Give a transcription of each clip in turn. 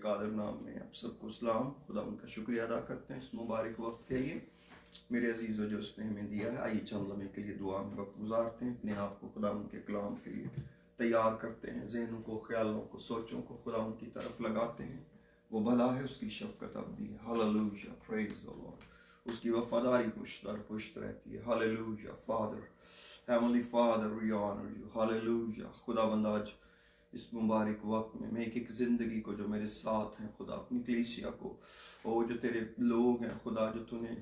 कादिर नाम में आप सबको सलाम। खुदा उनका शुक्रिया अदा करते हैं इस मुबारक वक्त के लिए, मेरे अजीज़ जो उसने हमें दिया है। आइए चंद लम्हे के लिए दुआ में वक्त गुजारते हैं, अपने आप को खुदा उनके कलाम के लिए तैयार करते हैं, जहनों को, ख्यालों को, सोचों को खुदा उनकी तरफ लगाते हैं। वो भला है, उसकी शफ़क़त अबदी है। Hallelujah, praise the lord. उसकी वफ़ादारी पुश्त दर पुश्त रहती है। Hallelujah father, heavenly father, we honour you. Hallelujah खुदावंद, आज इस मुबारक वक्त में मैं एक ज़िंदगी को जो मेरे साथ हैं खुदा, अपनी कलीसिया को, वो जो तेरे लोग हैं खुदा, जो तूने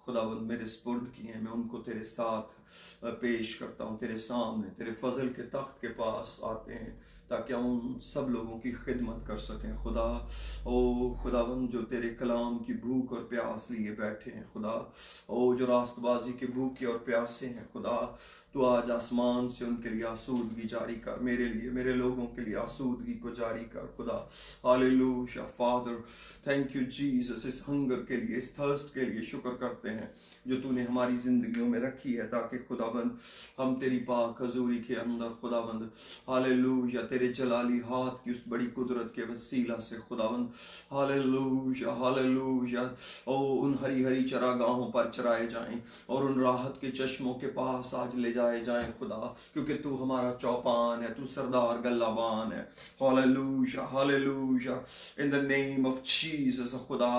खुदावंद मेरे स्पुर्द किए हैं, मैं उनको तेरे साथ पेश करता हूँ, तेरे सामने तेरे फजल के तख्त के पास आते हैं ताकि हम उन सब लोगों की खिदमत कर सकें खुदा। ओ खुदावंद, जो तेरे कलाम की भूख और प्यास लिए बैठे हैं खुदा, ओ जो रास्तबाजी के भूखे और प्यासे हैं खुदा, तो आज आसमान से उनके लिए आसूदगी जारी कर, मेरे लिए, मेरे लोगों के लिए आसूदगी को जारी कर खुदा। Hallelujah father, thank you Jesus, इस हंगर के लिए, इस थर्स्ट के लिए शुक्र करते हैं जो तूने हमारी ज़िंदगियों में रखी है, ताकि खुदाबंद हम तेरी पाक हजूरी के अंदर खुदाबंद हालेलुया तेरे जलाली हाथ की उस बड़ी कुदरत के वसीला से खुदाबंद हालेलुया हालेलुया ओ उन हरी हरी चरागाहों पर चराए जाएं और उन राहत के चश्मों के पास आज ले जाए जाएं खुदा, क्योंकि तू हमारा चौपान है, तू सरदार गल्लाबान है। Hallelujah hallelujah, in the name of Jesus खुदा,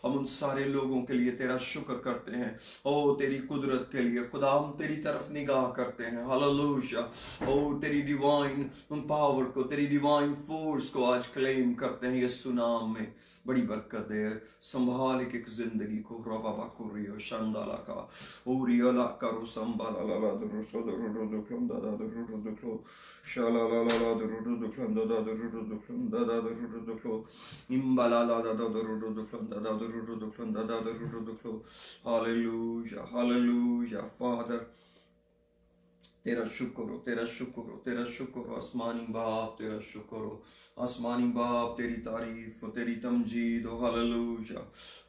हम उन सारे लोगों के लिए तेरा शुक्र करते हैं, ओ तेरी कुदरत के लिए खुदा, हम तेरी तरफ निगाह करते हैं। हालेलुया, ओ तेरी डिवाइन पावर को, तेरी डिवाइन फोर्स को आज क्लेम करते हैं यीशु नाम में। बड़ी बरकत दे, संभाल एक जिंदगी को रबाबा को रियो शांदाला का ओरियोला करो संभाला ला ला दो सो दो दो क्लम दा दो दो शाला ला ला ला दो क्लम दा दो क्लम दा दो इम्बाला ला दा दो क्लम दा दो क्लम दा दो हालेलुया हालेलुया फादर, तेरा शुक्र हो, तेरा शुक्र हो, तेरा शुक्र हो आसमानी बाप, तेरा शुक्र हो आसमानी बाप, तेरी तारीफ हो, तेरी तमजीद हो। हालेलुया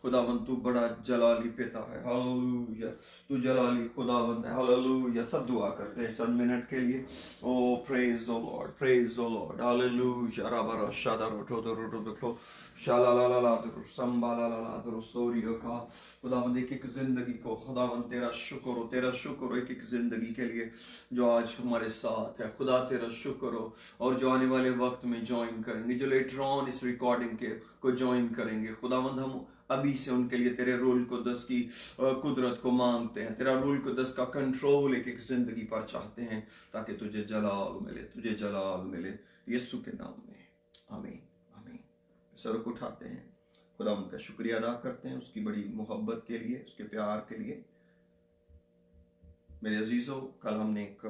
खुदावंद, तू बड़ा जलाली पिता है। हालेलुया, तू जलाली खुदावंद है। हालेलुया, सब दुआ करते हैं चंद मिनट के लिए। O praise the Lord, praise the Lord. हालेलुया रबा शादा रोटो दो रोटो दो शाला ला ला ला दो संबाला ला ला दो सोरियो का खुदावंद, एक एक जिंदगी को खुदावंद तेरा शुक्र हो, तेरा शुक्र हो एक एक जिंदगी के लिए जो आज हमारे साथ है खुदा, तेरा शुक्र हो। और जो आने वाले वक्त में ज्वाइन करेंगे, जो लेटर ऑन इस रिकॉर्डिंग के को ज्वाइन करेंगे खुदावंद, हम अभी से उनके लिए तेरे रूल को दस की कुदरत को मांगते हैं, तेरा रूल को दस का कंट्रोल एक एक जिंदगी पर चाहते हैं, ताकि तुझे जलाल मिले, तुझे जलाल मिले यीशु के नाम में। आमीन आमीन। सर को उठाते हैं, खुदा उनका शुक्रिया अदा करते हैं उसकी बड़ी मोहब्बत के लिए, उसके प्यार के लिए। मेरे अजीज़ों, कल हमने एक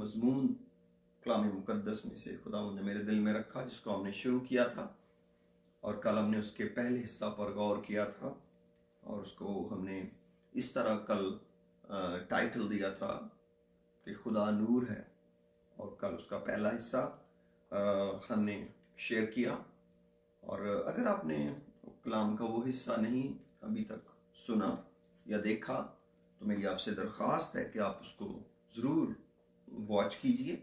मजमून कलाम मुकद्दस में से खुदा ने मेरे दिल में रखा, जिसको हमने शुरू किया था, और कल हमने उसके पहले हिस्सा पर गौर किया था, और उसको हमने इस तरह कल टाइटल दिया था कि खुदा नूर है। और कल उसका पहला हिस्सा हमने शेयर किया, और अगर आपने कलाम का वो हिस्सा नहीं अभी तक सुना या देखा, तो मेरी आपसे दरख्वास्त है कि आप उसको ज़रूर वॉच कीजिए,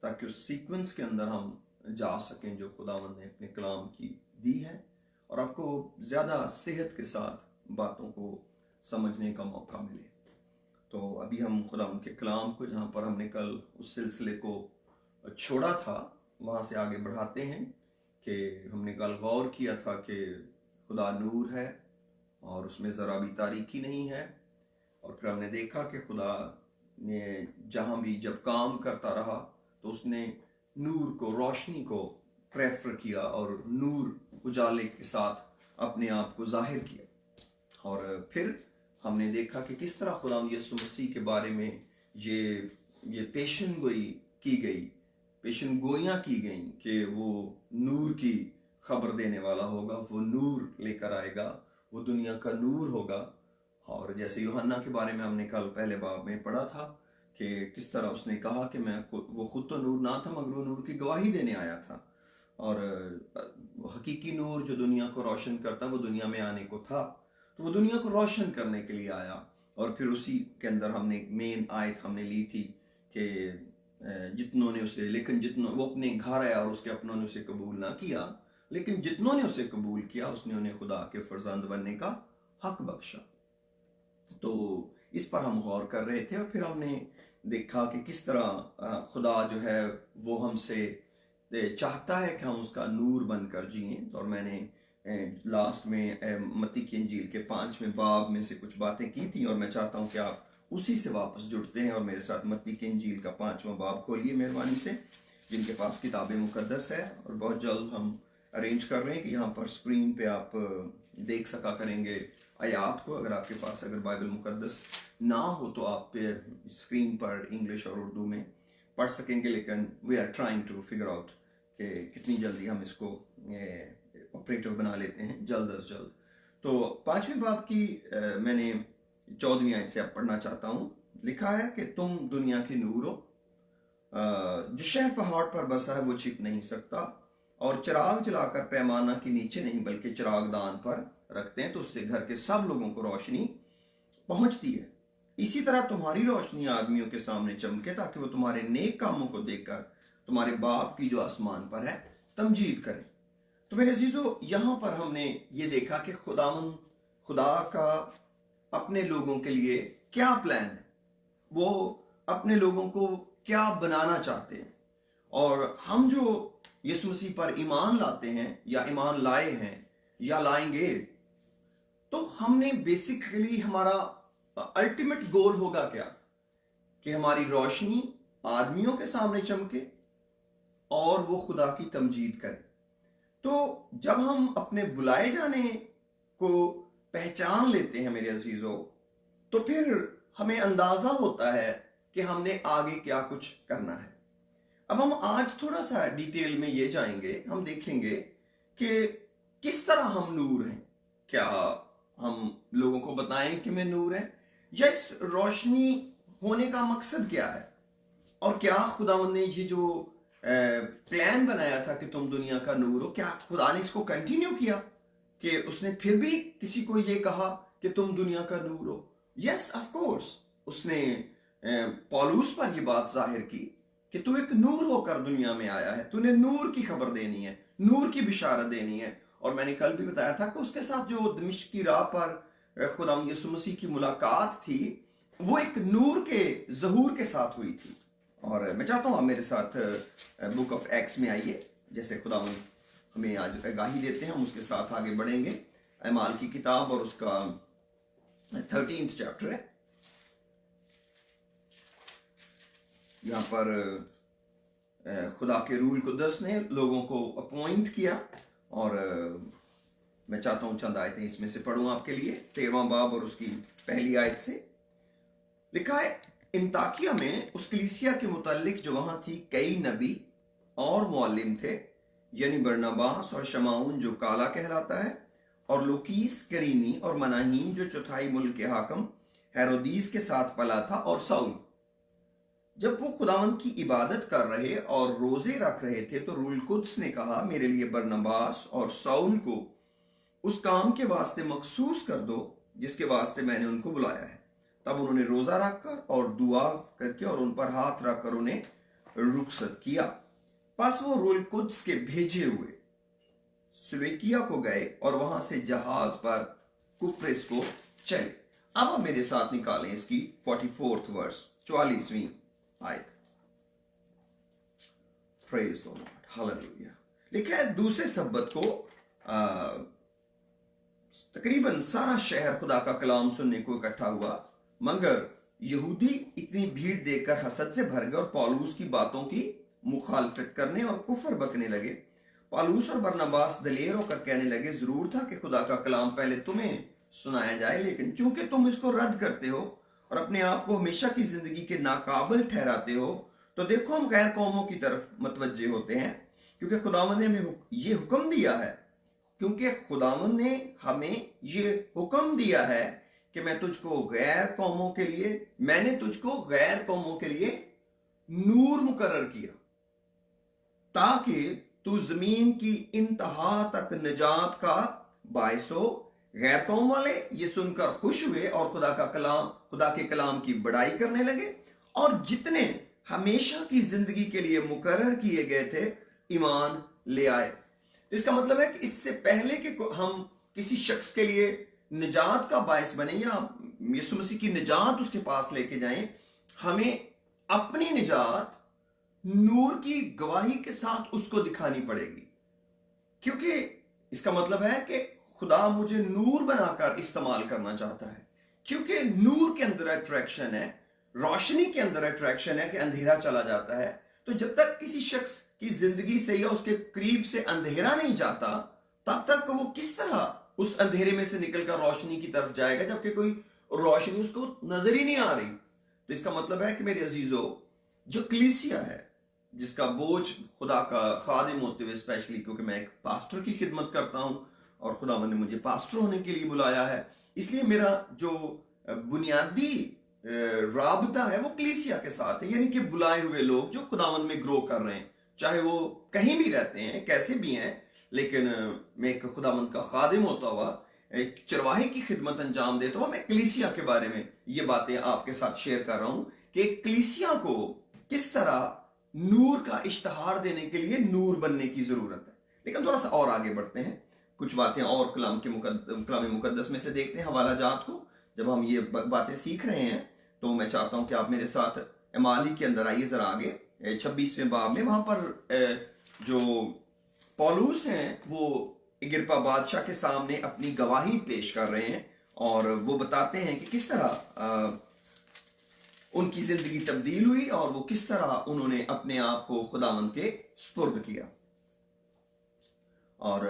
ताकि उस सीक्वेंस के अंदर हम जा सकें जो खुदावंद ने अपने कलाम की दी है, और आपको ज़्यादा सेहत के साथ बातों को समझने का मौका मिले। तो अभी हम खुदावंद के कलाम को, जहाँ पर हमने कल उस सिलसिले को छोड़ा था, वहाँ से आगे बढ़ाते हैं कि हमने कल गौर किया था कि खुदा नूर है और उसमें ज़रा भी तारीकी नहीं है। और फिर हमने देखा कि खुदा ने जहाँ भी जब काम करता रहा तो उसने नूर को, रोशनी को प्रेफर किया, और नूर उजाले के साथ अपने आप को जाहिर किया। और फिर हमने देखा कि किस तरह खुदा यीशु मसीह के बारे में ये पेशन गोई की गई, पेशन गोइयाँ की गई कि वो नूर की खबर देने वाला होगा, वो नूर लेकर आएगा, वो दुनिया का नूर होगा। और जैसे यूहन्ना के बारे में हमने कल पहले बाब में पढ़ा था कि किस तरह उसने कहा कि वो खुद तो नूर ना था, मगर वो नूर की गवाही देने आया था, और हकीकी नूर जो दुनिया को रोशन करता वो दुनिया में आने को था, तो वो दुनिया को रोशन करने के लिए आया। और फिर उसी के अंदर हमने एक मेन आयत हमने ली थी कि जितनों ने उसे, लेकिन जितनों वो अपने घर आया और उसके अपनों ने उसे कबूल ना किया, लेकिन जितनों ने उसे कबूल किया उसने उन्हें खुदा के फर्जंद बनने का हक बख्शा। तो इस पर हम गौर कर रहे थे और फिर हमने देखा कि किस तरह खुदा जो है वो हमसे चाहता है कि हम उसका नूर बनकर जिएं। और मैंने लास्ट में मत्ती की इंजील के 5वें बाब में से कुछ बातें की थी और मैं चाहता हूं कि आप उसी से वापस जुड़ते हैं और मेरे साथ मत्ती की इंजील का 5वां बाब खोलिए मेहरबानी से, जिनके पास किताब मुकद्दस है। और बहुत जल्द हम अरेंज कर रहे हैं कि यहाँ पर स्क्रीन पे आप देख सका करेंगे आयात को। अगर आपके पास अगर बाइबल मुकद्दस ना हो तो आप स्क्रीन पर इंग्लिश और उर्दू में पढ़ सकेंगे, लेकिन we are trying to figure out कि कितनी जल्दी हम इसको ऑपरेटिव बना लेते हैं, जल्द अज जल्द। तो 5वें बाब की मैंने 14वीं आयत से अब पढ़ना चाहता हूँ। लिखा है कि तुम दुनिया की नूर हो, जो शहर पहाड़ पर बसा है वो छिप नहीं सकता, और चिराग जलाकर पैमाना के नीचे नहीं बल्कि चिरागदान पर रखते हैं तो उससे घर के सब लोगों को रोशनी पहुंचती है। इसी तरह तुम्हारी रोशनी आदमियों के सामने चमके ताकि वो तुम्हारे नेक कामों को देखकर तुम्हारे बाप की जो आसमान पर है तमजीद करें। तो मेरे अजीजों, यहां पर हमने ये देखा कि खुदा का अपने लोगों के लिए क्या प्लान है, वो अपने लोगों को क्या बनाना चाहते हैं। और हम जो यीशु मसीह पर ईमान लाते हैं या ईमान लाए हैं या लाएंगे, तो हमने बेसिकली हमारा अल्टीमेट गोल होगा क्या कि हमारी रोशनी आदमियों के सामने चमके और वो खुदा की तमजीद करे। तो जब हम अपने बुलाए जाने को पहचान लेते हैं मेरे अजीजों, तो फिर हमें अंदाजा होता है कि हमने आगे क्या कुछ करना है। अब हम आज थोड़ा सा डिटेल में ये जाएंगे, हम देखेंगे कि किस तरह हम नूर हैं। क्या हम लोगों को बताएं कि मैं नूर हैं, या इस रोशनी होने का मकसद क्या है, और क्या खुदा ने ये जो प्लान बनाया था कि तुम दुनिया का नूर हो, क्या खुदा ने इसको कंटिन्यू किया कि उसने फिर भी किसी को ये कहा कि तुम दुनिया का नूर हो? यस, ऑफ कोर्स, उसने पौलुस पर ये बात जाहिर की कि तू एक नूर होकर दुनिया में आया है, तूने नूर की खबर देनी है, नूर की बिशारत देनी है। और मैंने कल भी बताया था कि उसके साथ जो दमिश्क की राह पर खुदा यीशु मसीह की मुलाकात थी वो एक नूर के ज़हूर के साथ हुई थी। और मैं चाहता हूँ आप मेरे साथ बुक ऑफ एक्ट्स में आइए, जैसे खुदा हमें आज आगाही देते हैं, हम उसके साथ आगे बढ़ेंगे। अमाल की किताब और उसका 13th चैप्टर है। यहाँ पर खुदा के रूल कुद्दस ने लोगों को अपॉइंट किया, और मैं चाहता हूँ चंद आयतें इसमें से पढ़ूं आपके लिए। 13वां बाब और उसकी पहली आयत से लिखा है, इंताकिया में उस कलीसिया के मुतालिक जो वहां थी कई नबी और मुअल्लिम थे, यानी बरनबास और शमाउन जो काला कहलाता है, और लूकीस करीनी और मनाहीम जो चौथाई मुल्क के हाकम हेरोदीस के साथ पला था, और साउल। जब वो खुदावंद की इबादत कर रहे और रोजे रख रहे थे तो रूल कुद्स ने कहा, मेरे लिए बरनबास और साउल को उस काम के वास्ते मखसूस कर दो जिसके वास्ते मैंने उनको बुलाया है। तब उन्होंने रोजा रखकर और दुआ करके और उन पर हाथ रखकर उन्हें रुखसत किया। बस वो रूल कुद्स के भेजे हुए सुलेकिया को गए और वहां से जहाज पर कुप्रेस को चले। अब आप मेरे साथ निकालें इसकी 44th वर्स, 44वीं आयत। Praise the Lord, hallelujah. लिखा है, दूसरे सब्बत को तकरीबन सारा शहर खुदा का कलाम सुनने को इकट्ठा हुआ, मगर यहूदी इतनी भीड़ देखकर हसद से भर गए और पौलुस की बातों की मुखालफत करने और कुफर बकने लगे। पौलुस और बरनबास दलेर होकर कहने लगे, जरूर था कि खुदा का कलाम पहले तुम्हें सुनाया जाए, लेकिन चूंकि तुम इसको रद्द करते हो और अपने आप को हमेशा की जिंदगी के नाकाबिल ठहराते हो, तो देखो हम गैर कौमों की तरफ मतवज्जे होते हैं, क्योंकि खुदावंद ने हमें ये हुक्म दिया है, क्योंकि खुदावंद ने हमें ये हुक्म दिया है कि मैंने तुझको गैर कौमों के लिए नूर मुकर्रर किया, ताकि तू जमीन की इंतहा तक निजात का बायस हो। गैर कौम वाले ये सुनकर खुश हुए और खुदा के कलाम की बड़ाई करने लगे, और जितने हमेशा की जिंदगी के लिए मुकर्रर किए गए थे ईमान ले आए। इसका मतलब है कि इससे पहले कि हम किसी शख्स के लिए निजात का बायस बने या यीशु मसीह की निजात उसके पास लेके जाएं, हमें अपनी निजात नूर की गवाही के साथ उसको दिखानी पड़ेगी। क्योंकि इसका मतलब है कि खुदा मुझे नूर बनाकर इस्तेमाल करना चाहता है, क्योंकि नूर के अंदर अट्रैक्शन है, रोशनी के अंदर अट्रैक्शन है कि अंधेरा चला जाता है। तो जब तक किसी शख्स की जिंदगी से या उसके करीब से अंधेरा नहीं जाता, तब तक वो किस तरह उस अंधेरे में से निकलकर रोशनी की तरफ जाएगा, जबकि कोई रोशनी उसको नजर ही नहीं आ रही। तो इसका मतलब है कि मेरे अजीजों, जो कलीसिया है, जिसका बोझ खुदा का खादिम होते हुए, स्पेशली क्योंकि मैं एक पास्टर की खिदमत करता हूं और खुदा ने मुझे पास्टर होने के लिए बुलाया है, इसलिए मेरा जो बुनियादी राबता है वो कलीसिया के साथ है। यानी कि बुलाए हुए लोग जो खुदावंद में ग्रो कर रहे हैं, चाहे वो कहीं भी रहते हैं, कैसे भी हैं, लेकिन मैं एक खुदावंद का खादिम होता हुआ, एक चरवाहे की खिदमत अंजाम देता हुआ, मैं कलीसिया के बारे में ये बातें आपके साथ शेयर कर रहा हूं कि एक कलीसिया को किस तरह नूर का इश्तहार देने के लिए नूर बनने की जरूरत है। लेकिन थोड़ा सा और आगे बढ़ते हैं, कुछ बातें और कलाम मुकद्दस में से देखते हैं, हवाला जात को। जब हम ये बातें सीख रहे हैं तो मैं चाहता हूं कि आप मेरे साथ इमाली के अंदर आइए जरा आगे 26वें बाब में। वहां पर जो पौलुस हैं वो अग्रिप्पा बादशाह के सामने अपनी गवाही पेश कर रहे हैं और वो बताते हैं कि किस तरह उनकी जिंदगी तब्दील हुई और वो किस तरह उन्होंने अपने आप को खुदावंद के सुपुर्द किया। और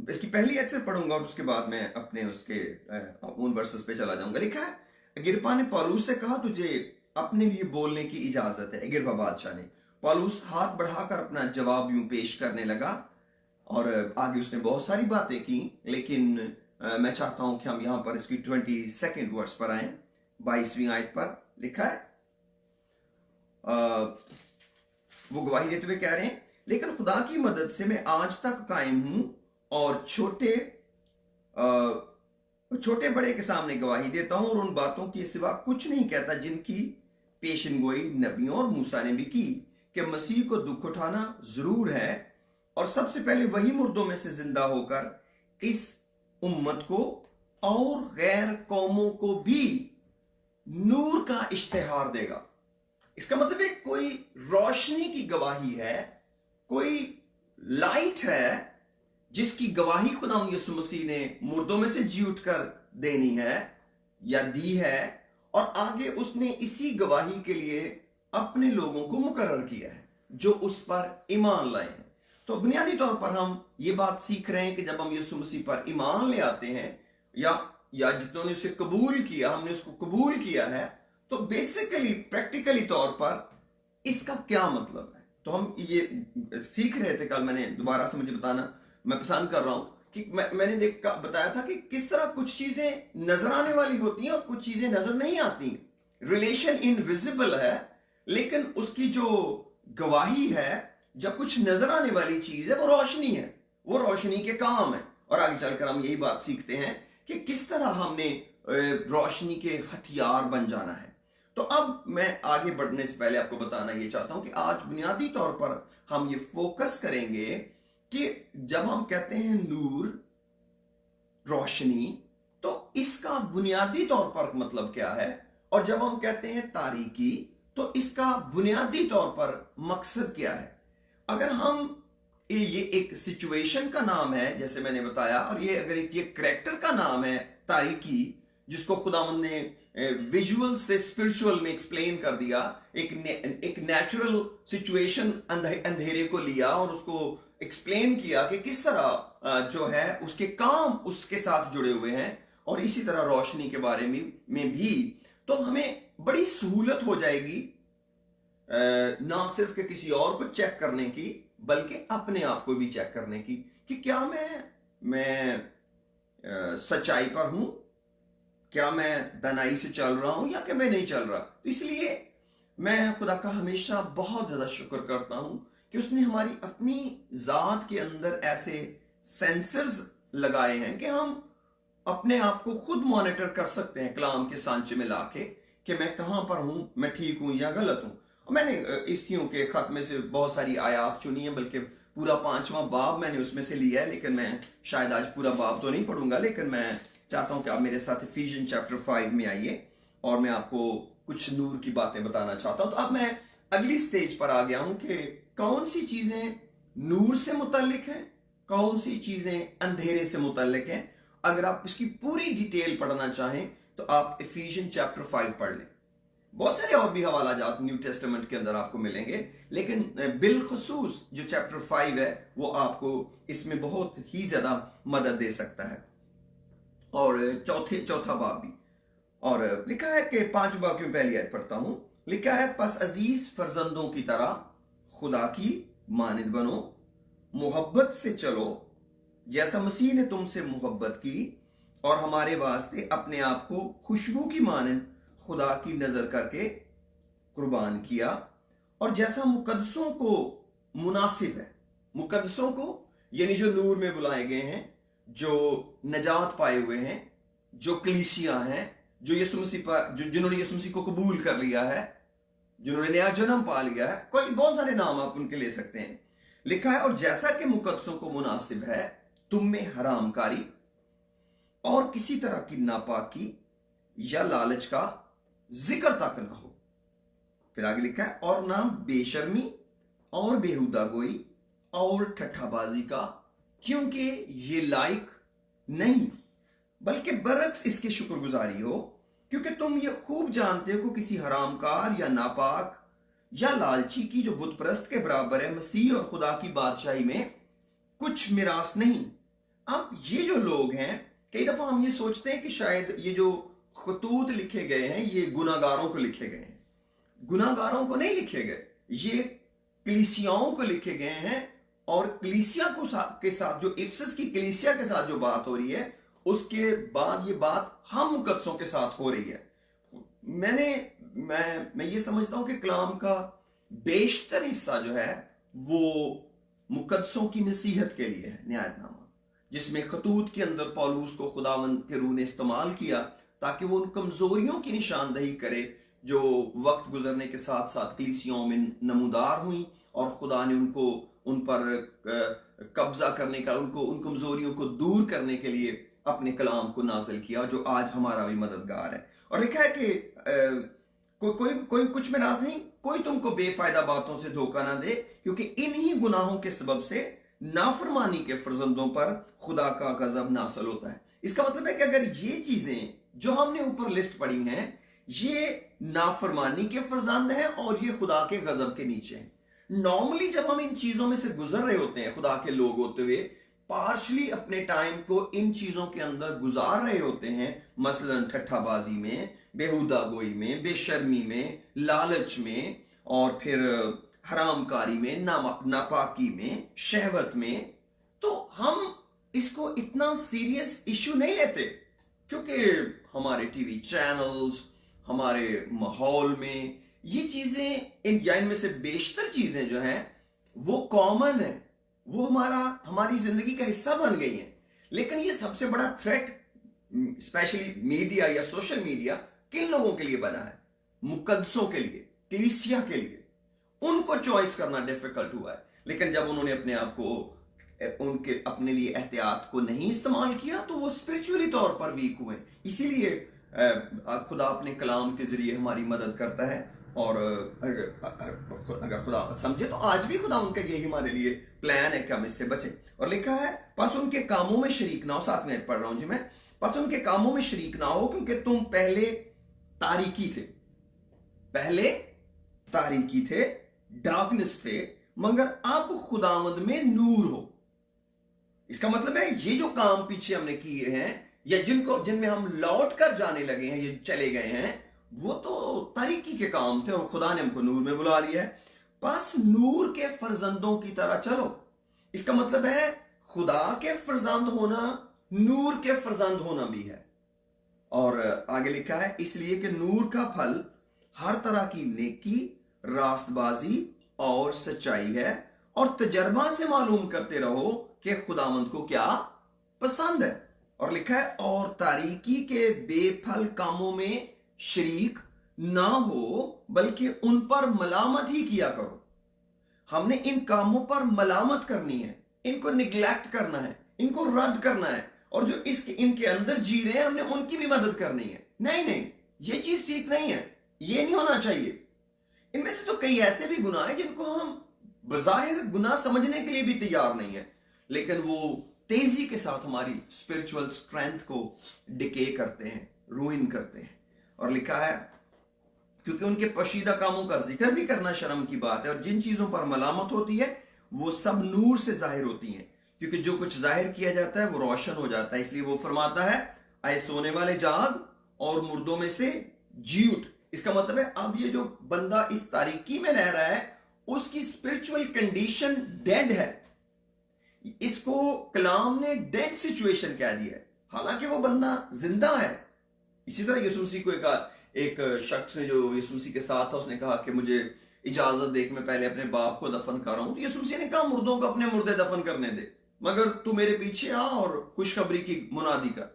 इसकी पहली आयत से पढ़ूंगा और उसके बाद मैं अपने उसके उन वर्सेस पे चला जाऊंगा। लिखा है, अग्रिप्पा ने पौलुस से कहा, तुझे अपने लिए बोलने की इजाजत है। अग्रिप्पा बादशाह ने। पौलुस हाथ बढ़ाकर अपना जवाब यूं पेश करने लगा और आगे उसने बहुत सारी बातें की, लेकिन मैं चाहता हूं कि हम यहां पर इसकी 22nd वर्स पर आए। 22वीं आयत पर लिखा है, वो गवाही देते हुए कह रहे हैं, लेकिन खुदा की मदद से मैं आज तक कायम हूं और छोटे बड़े के सामने गवाही देता हूं और उन बातों के सिवा कुछ नहीं कहता जिनकी पेशनगोई नबियों और मूसा ने भी की, कि मसीह को दुख उठाना जरूर है और सबसे पहले वही मुर्दों में से जिंदा होकर इस उम्मत को और गैर कौमों को भी नूर का इश्तिहार देगा। इसका मतलब है कोई रोशनी की गवाही है, कोई लाइट है जिसकी गवाही खुदा यीशु मसीह ने मुर्दों में से जी उठकर देनी है या दी है, और आगे उसने इसी गवाही के लिए अपने लोगों को मुकर्रर किया है जो उस पर ईमान लाए हैं। तो बुनियादी तौर पर हम ये बात सीख रहे हैं कि जब हम यीशु मसीह पर ईमान ले आते हैं या जितनों ने उसे कबूल किया, हमने उसको कबूल किया है, तो बेसिकली प्रैक्टिकली तौर पर इसका क्या मतलब है। तो हम ये सीख रहे थे कल, मैंने दोबारा से मुझे बताना मैं पसंद कर रहा हूं कि मैंने बताया था कि किस तरह कुछ चीजें नजर आने वाली होती हैं और कुछ चीजें नजर नहीं आती। रिलेशन इनविजिबल है, लेकिन उसकी जो गवाही है, जब कुछ नजर आने वाली चीज है, वो रोशनी है, वो रोशनी के काम है। और आगे चलकर हम यही बात सीखते हैं कि किस तरह हमने रोशनी के हथियार बन जाना है। तो अब मैं आगे बढ़ने से पहले आपको बताना ये चाहता हूं कि आज बुनियादी तौर पर हम ये फोकस करेंगे कि जब हम कहते हैं नूर, रोशनी, तो इसका बुनियादी तौर पर मतलब क्या है, और जब हम कहते हैं तारीकी, तो इसका बुनियादी तौर पर मकसद क्या है। अगर हम ये एक सिचुएशन का नाम है जैसे मैंने बताया, और ये अगर ये करैक्टर का नाम है तारीकी, जिसको खुदावंद ने विजुअल से स्पिरिचुअल में एक्सप्लेन कर दिया, एक नेचुरल सिचुएशन अंधेरे को लिया और उसको एक्सप्लेन किया कि किस तरह जो है उसके काम उसके साथ जुड़े हुए हैं, और इसी तरह रोशनी के बारे में भी, तो हमें बड़ी सहूलत हो जाएगी ना सिर्फ कि किसी और को चेक करने की, बल्कि अपने आप को भी चेक करने की कि क्या मैं सच्चाई पर हूं, क्या मैं दनाई से चल रहा हूं या कि मैं नहीं चल रहा। तो इसलिए मैं खुदा का हमेशा बहुत ज्यादा शुक्र करता हूं कि उसने हमारी अपनी जात के अंदर ऐसे सेंसर्स लगाए हैं कि हम अपने आप को खुद मॉनिटर कर सकते हैं कलाम के सांचे में लाके कि मैं कहां पर हूं, मैं ठीक हूं या गलत हूं। और मैंने इफ्तियों के खत में से बहुत सारी आयात चुनी है, बल्कि पूरा 5वां बाब मैंने उसमें से लिया है, लेकिन मैं शायद आज पूरा बाब तो नहीं पढ़ूंगा, लेकिन मैं चाहता हूं कि आप मेरे साथ इफिशियन चैप्टर 5 में आइए और मैं आपको कुछ नूर की बातें बताना चाहता हूं। तो अब मैं अगली स्टेज पर आ गया हूं कि कौन सी चीजें नूर से मुतल्लिक हैं, कौन सी चीजें अंधेरे से मुतल्लिक हैं। अगर आप इसकी पूरी डिटेल पढ़ना चाहें तो आप इफिशियन चैप्टर 5 पढ़ लें। बहुत सारे और भी हवाला जात न्यू टेस्टामेंट के अंदर आपको मिलेंगे, लेकिन बिलखसूस जो चैप्टर 5 है वो आपको इसमें बहुत ही ज्यादा मदद दे सकता है। और चौथा बाब भी, और लिखा है कि 5 बाब की पहली आयत पढ़ता हूं। लिखा है, पस अजीज फर्जंदों की तरह खुदा की मानिद बनो, मोहब्बत से चलो जैसा मसीह ने तुमसे मोहब्बत की और हमारे वास्ते अपने आप को खुशबू की मानिद खुदा की नजर करके कुर्बान किया, और जैसा मुकद्दसों को मुनासिब है, मुकद्दसों को यानी जो नूर में बुलाए गए हैं, जो नजात पाए हुए हैं, जो कलीसिया हैं, जो यीशु मसीह पर जिन्होंने यीशु मसीह को कबूल कर लिया है, जिन्होंने नया जन्म पा लिया है, कोई बहुत सारे नाम आप उनके ले सकते हैं। लिखा है, और जैसा कि मुकद्दसों को मुनासिब है तुम में हरामकारी और किसी तरह की नापाकी या लालच का जिक्र तक ना हो। फिर आगे लिखा है, और ना बेशर्मी और बेहुदा गोई और ठट्ठाबाजी का, क्योंकि ये लायक नहीं, बल्कि बरक्स इसके शुक्रगुजारी हो, क्योंकि तुम ये खूब जानते हो कि किसी हरामकार या नापाक या लालची की जो बुतप्रस्त के बराबर है मसीह और खुदा की बादशाही में कुछ मिरास नहीं। अब ये जो लोग हैं, कई दफा हम ये सोचते हैं कि शायद ये जो खतूत लिखे गए हैं ये गुनाहगारों को लिखे गए हैं। गुनाहगारों को नहीं लिखे गए, ये कलीसियाओं को लिखे गए हैं। और कलीसिया को के साथ जो इफिसस की कलीसिया के साथ जो बात हो रही है, उसके बाद ये बात हम मुकद्दसों के साथ हो रही है। मैं ये समझता हूं कि कलाम का बेशतर हिस्सा जो है वो मुकद्दसों की नसीहत के लिए है, न्यायनामा, जिसमें खतूत के अंदर पौलुस को खुदावंद के रूह ने इस्तेमाल किया ताकि वो उन कमजोरियों की निशानदही करे जो वक्त गुजरने के साथ साथ कलीसियाओं में नमूदार हुई, और खुदा ने उनको उन पर कब्जा करने का, उनको उन कमजोरियों को दूर करने के लिए अपने कलाम को नाजिल किया, जो आज हमारा भी मददगार है। और लिखा है कि कोई कुछ में नाज नहीं, कोई तुमको बेफायदा बातों से धोखा ना दे, क्योंकि इन्हीं गुनाहों के सबब से नाफरमानी के फर्जंदों पर खुदा का गजब नासल होता है। इसका मतलब है कि अगर ये चीजें जो हमने ऊपर लिस्ट पढ़ी हैं ये नाफरमानी के फर्जंद हैं और ये खुदा के गजब के नीचे हैं। नॉर्मली जब हम इन चीजों में से गुजर रहे होते हैं, खुदा के लोग होते हुए पार्शली अपने टाइम को इन चीजों के अंदर गुजार रहे होते हैं, मसलन ठट्ठाबाजी में, बेहुदा गोई में, बेशर्मी में, लालच में, और फिर हरामकारी में, नापाकी में, शहवत में, तो हम इसको इतना सीरियस इशू नहीं लेते, क्योंकि हमारे टीवी चैनल्स, हमारे माहौल में ये चीजें इनमें से बेशतर चीजें जो हैं वो कॉमन है, वो हमारी जिंदगी का हिस्सा बन गई है। लेकिन ये सबसे बड़ा थ्रेट स्पेशली मीडिया या सोशल मीडिया किन लोगों के लिए बना है? मुकद्दसों के लिए, कलीसिया के लिए। उनको चॉइस करना डिफिकल्ट हुआ है, लेकिन जब उन्होंने अपने आप को अपने लिए एहतियात को नहीं इस्तेमाल किया तो वो स्पिरिचुअली तौर पर वीक हुए। इसीलिए खुदा अपने कलाम के जरिए हमारी मदद करता है, और अगर खुदा समझे तो आज भी खुदा उनका यही हमारे लिए प्लान है कि हम इससे बचें। और लिखा है, बस उनके कामों में शरीक ना हो, 7 मिनट पढ़ रहा हूं जी मैं, बस उनके कामों में शरीक ना हो, क्योंकि तुम पहले तारीकी थे, डार्कनेस थे, मगर अब खुदावंद में नूर हो। इसका मतलब है ये जो काम पीछे हमने किए हैं या जिनमें हम लौट कर जाने लगे हैं, ये चले गए हैं, वो तो तारीकी के काम थे और खुदा ने हमको नूर में बुला लिया है। बस नूर के फर्जंदों की तरह चलो। इसका मतलब है खुदा के फर्जंद होना नूर के फर्जंद होना भी है। और आगे लिखा है, इसलिए कि नूर का फल हर तरह की नेकी, रास्तबाजी और सच्चाई है, और तजर्बा से मालूम करते रहो कि खुदावंद को क्या पसंद है। और लिखा है, और तारीकी के बेफल कामों में शरीक ना हो, बल्कि उन पर मलामत ही किया करो। हमने इन कामों पर मलामत करनी है, इनको निग्लेक्ट करना है, इनको रद्द करना है, और जो इनके अंदर जी रहे हैं हमने उनकी भी मदद करनी है। नहीं नहीं, ये चीज ठीक नहीं है, ये नहीं होना चाहिए। इनमें से तो कई ऐसे भी गुनाह हैं जिनको हम बज़ाहिर गुनाह समझने के लिए भी तैयार नहीं है, लेकिन वो तेजी के साथ हमारी स्पिरिचुअल स्ट्रेंथ को डिके करते हैं, रूइन करते हैं। और लिखा है क्योंकि उनके पशीदा कामों का जिक्र भी करना शर्म की बात है, और जिन चीजों पर मलामत होती है वो सब नूर से जाहिर होती हैं, क्योंकि जो कुछ जाहिर किया जाता है वो रोशन हो जाता है। इसलिए वो फरमाता है, आए सोने वाले जाग और मुर्दों में से जी उठ। इसका मतलब है अब ये जो बंदा इस तारीकी में रह रहा है उसकी स्पिरिचुअल कंडीशन डेड है। इसको कलाम ने डेड सिचुएशन कह दिया है, हालांकि वो बंदा जिंदा है। इसी तरह यीशु मसीह को एक शख्स ने जो यीशु मसीह के साथ था, उसने कहा कि मुझे इजाजत दे कि मैं पहले अपने बाप को दफन कर रहा हूं। तो यीशु मसीह ने कहा मुर्दों को अपने मुर्दे दफन करने दे, मगर तू मेरे पीछे आ और खुशखबरी की मुनादी कर।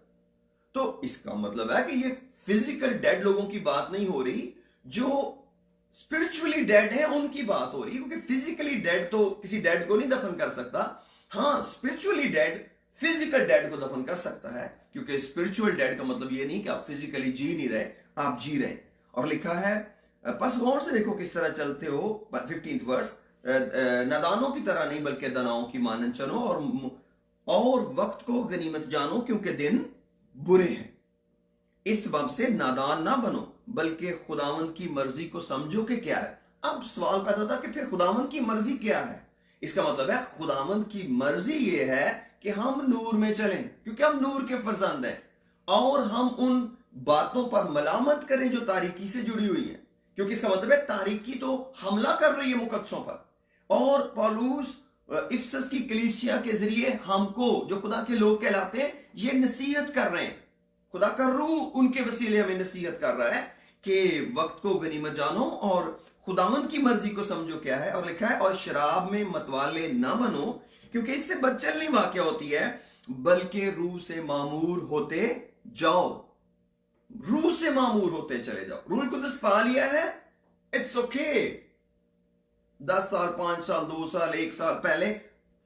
तो इसका मतलब है कि ये फिजिकल डेड लोगों की बात नहीं हो रही, जो स्पिरिचुअली डेड है उनकी बात हो रही है, क्योंकि फिजिकली डेड तो किसी डेड को नहीं दफन कर सकता। हाँ, स्पिरिचुअली डेड फिजिकल डेड को दफन कर सकता है, क्योंकि स्पिरिचुअल डेड का मतलब ये नहीं कि आप फिजिकली जी नहीं रहे, आप जी रहे। और लिखा है, बस गौर से देखो किस तरह चलते हो, 15th वर्स, नादानों की तरह नहीं बल्कि दनाओं की मानन चलो, और वक्त को गनीमत जानो क्योंकि दिन बुरे हैं। इस सबब से नादान ना बनो बल्कि खुदावंद की मर्जी को समझो कि क्या है। अब सवाल पैदा होता है कि फिर खुदावंद की मर्जी क्या है। इसका मतलब है खुदावंद की मर्जी ये है कि हम नूर में चलें, क्योंकि हम नूर के फरजंद हैं, और हम उन बातों पर मलामत करें जो तारीकी से जुड़ी हुई है, क्योंकि इसका मतलब है तारीकी तो हमला कर रही है मुकद्दसों पर। और पौलुस इफसस की कलीसिया के जरिए हमको, जो खुदा के लोग कहलाते हैं, ये नसीहत कर रहे हैं। खुदा का रूह उनके वसीले हमें नसीहत कर रहा है कि वक्त को गनीमत जानो और खुदावंद की मर्जी को समझो क्या है। और लिखा है, और शराब में मतवाले ना बनो क्योंकि इससे बदचलनी वाकया होती है, बल्कि रूह से मामूर होते जाओ। रूह से मामूर होते चले जाओ। रूह कुदस पा लिया है, इट्स ओके। 10 साल, 5 साल, 2 साल, 1 साल पहले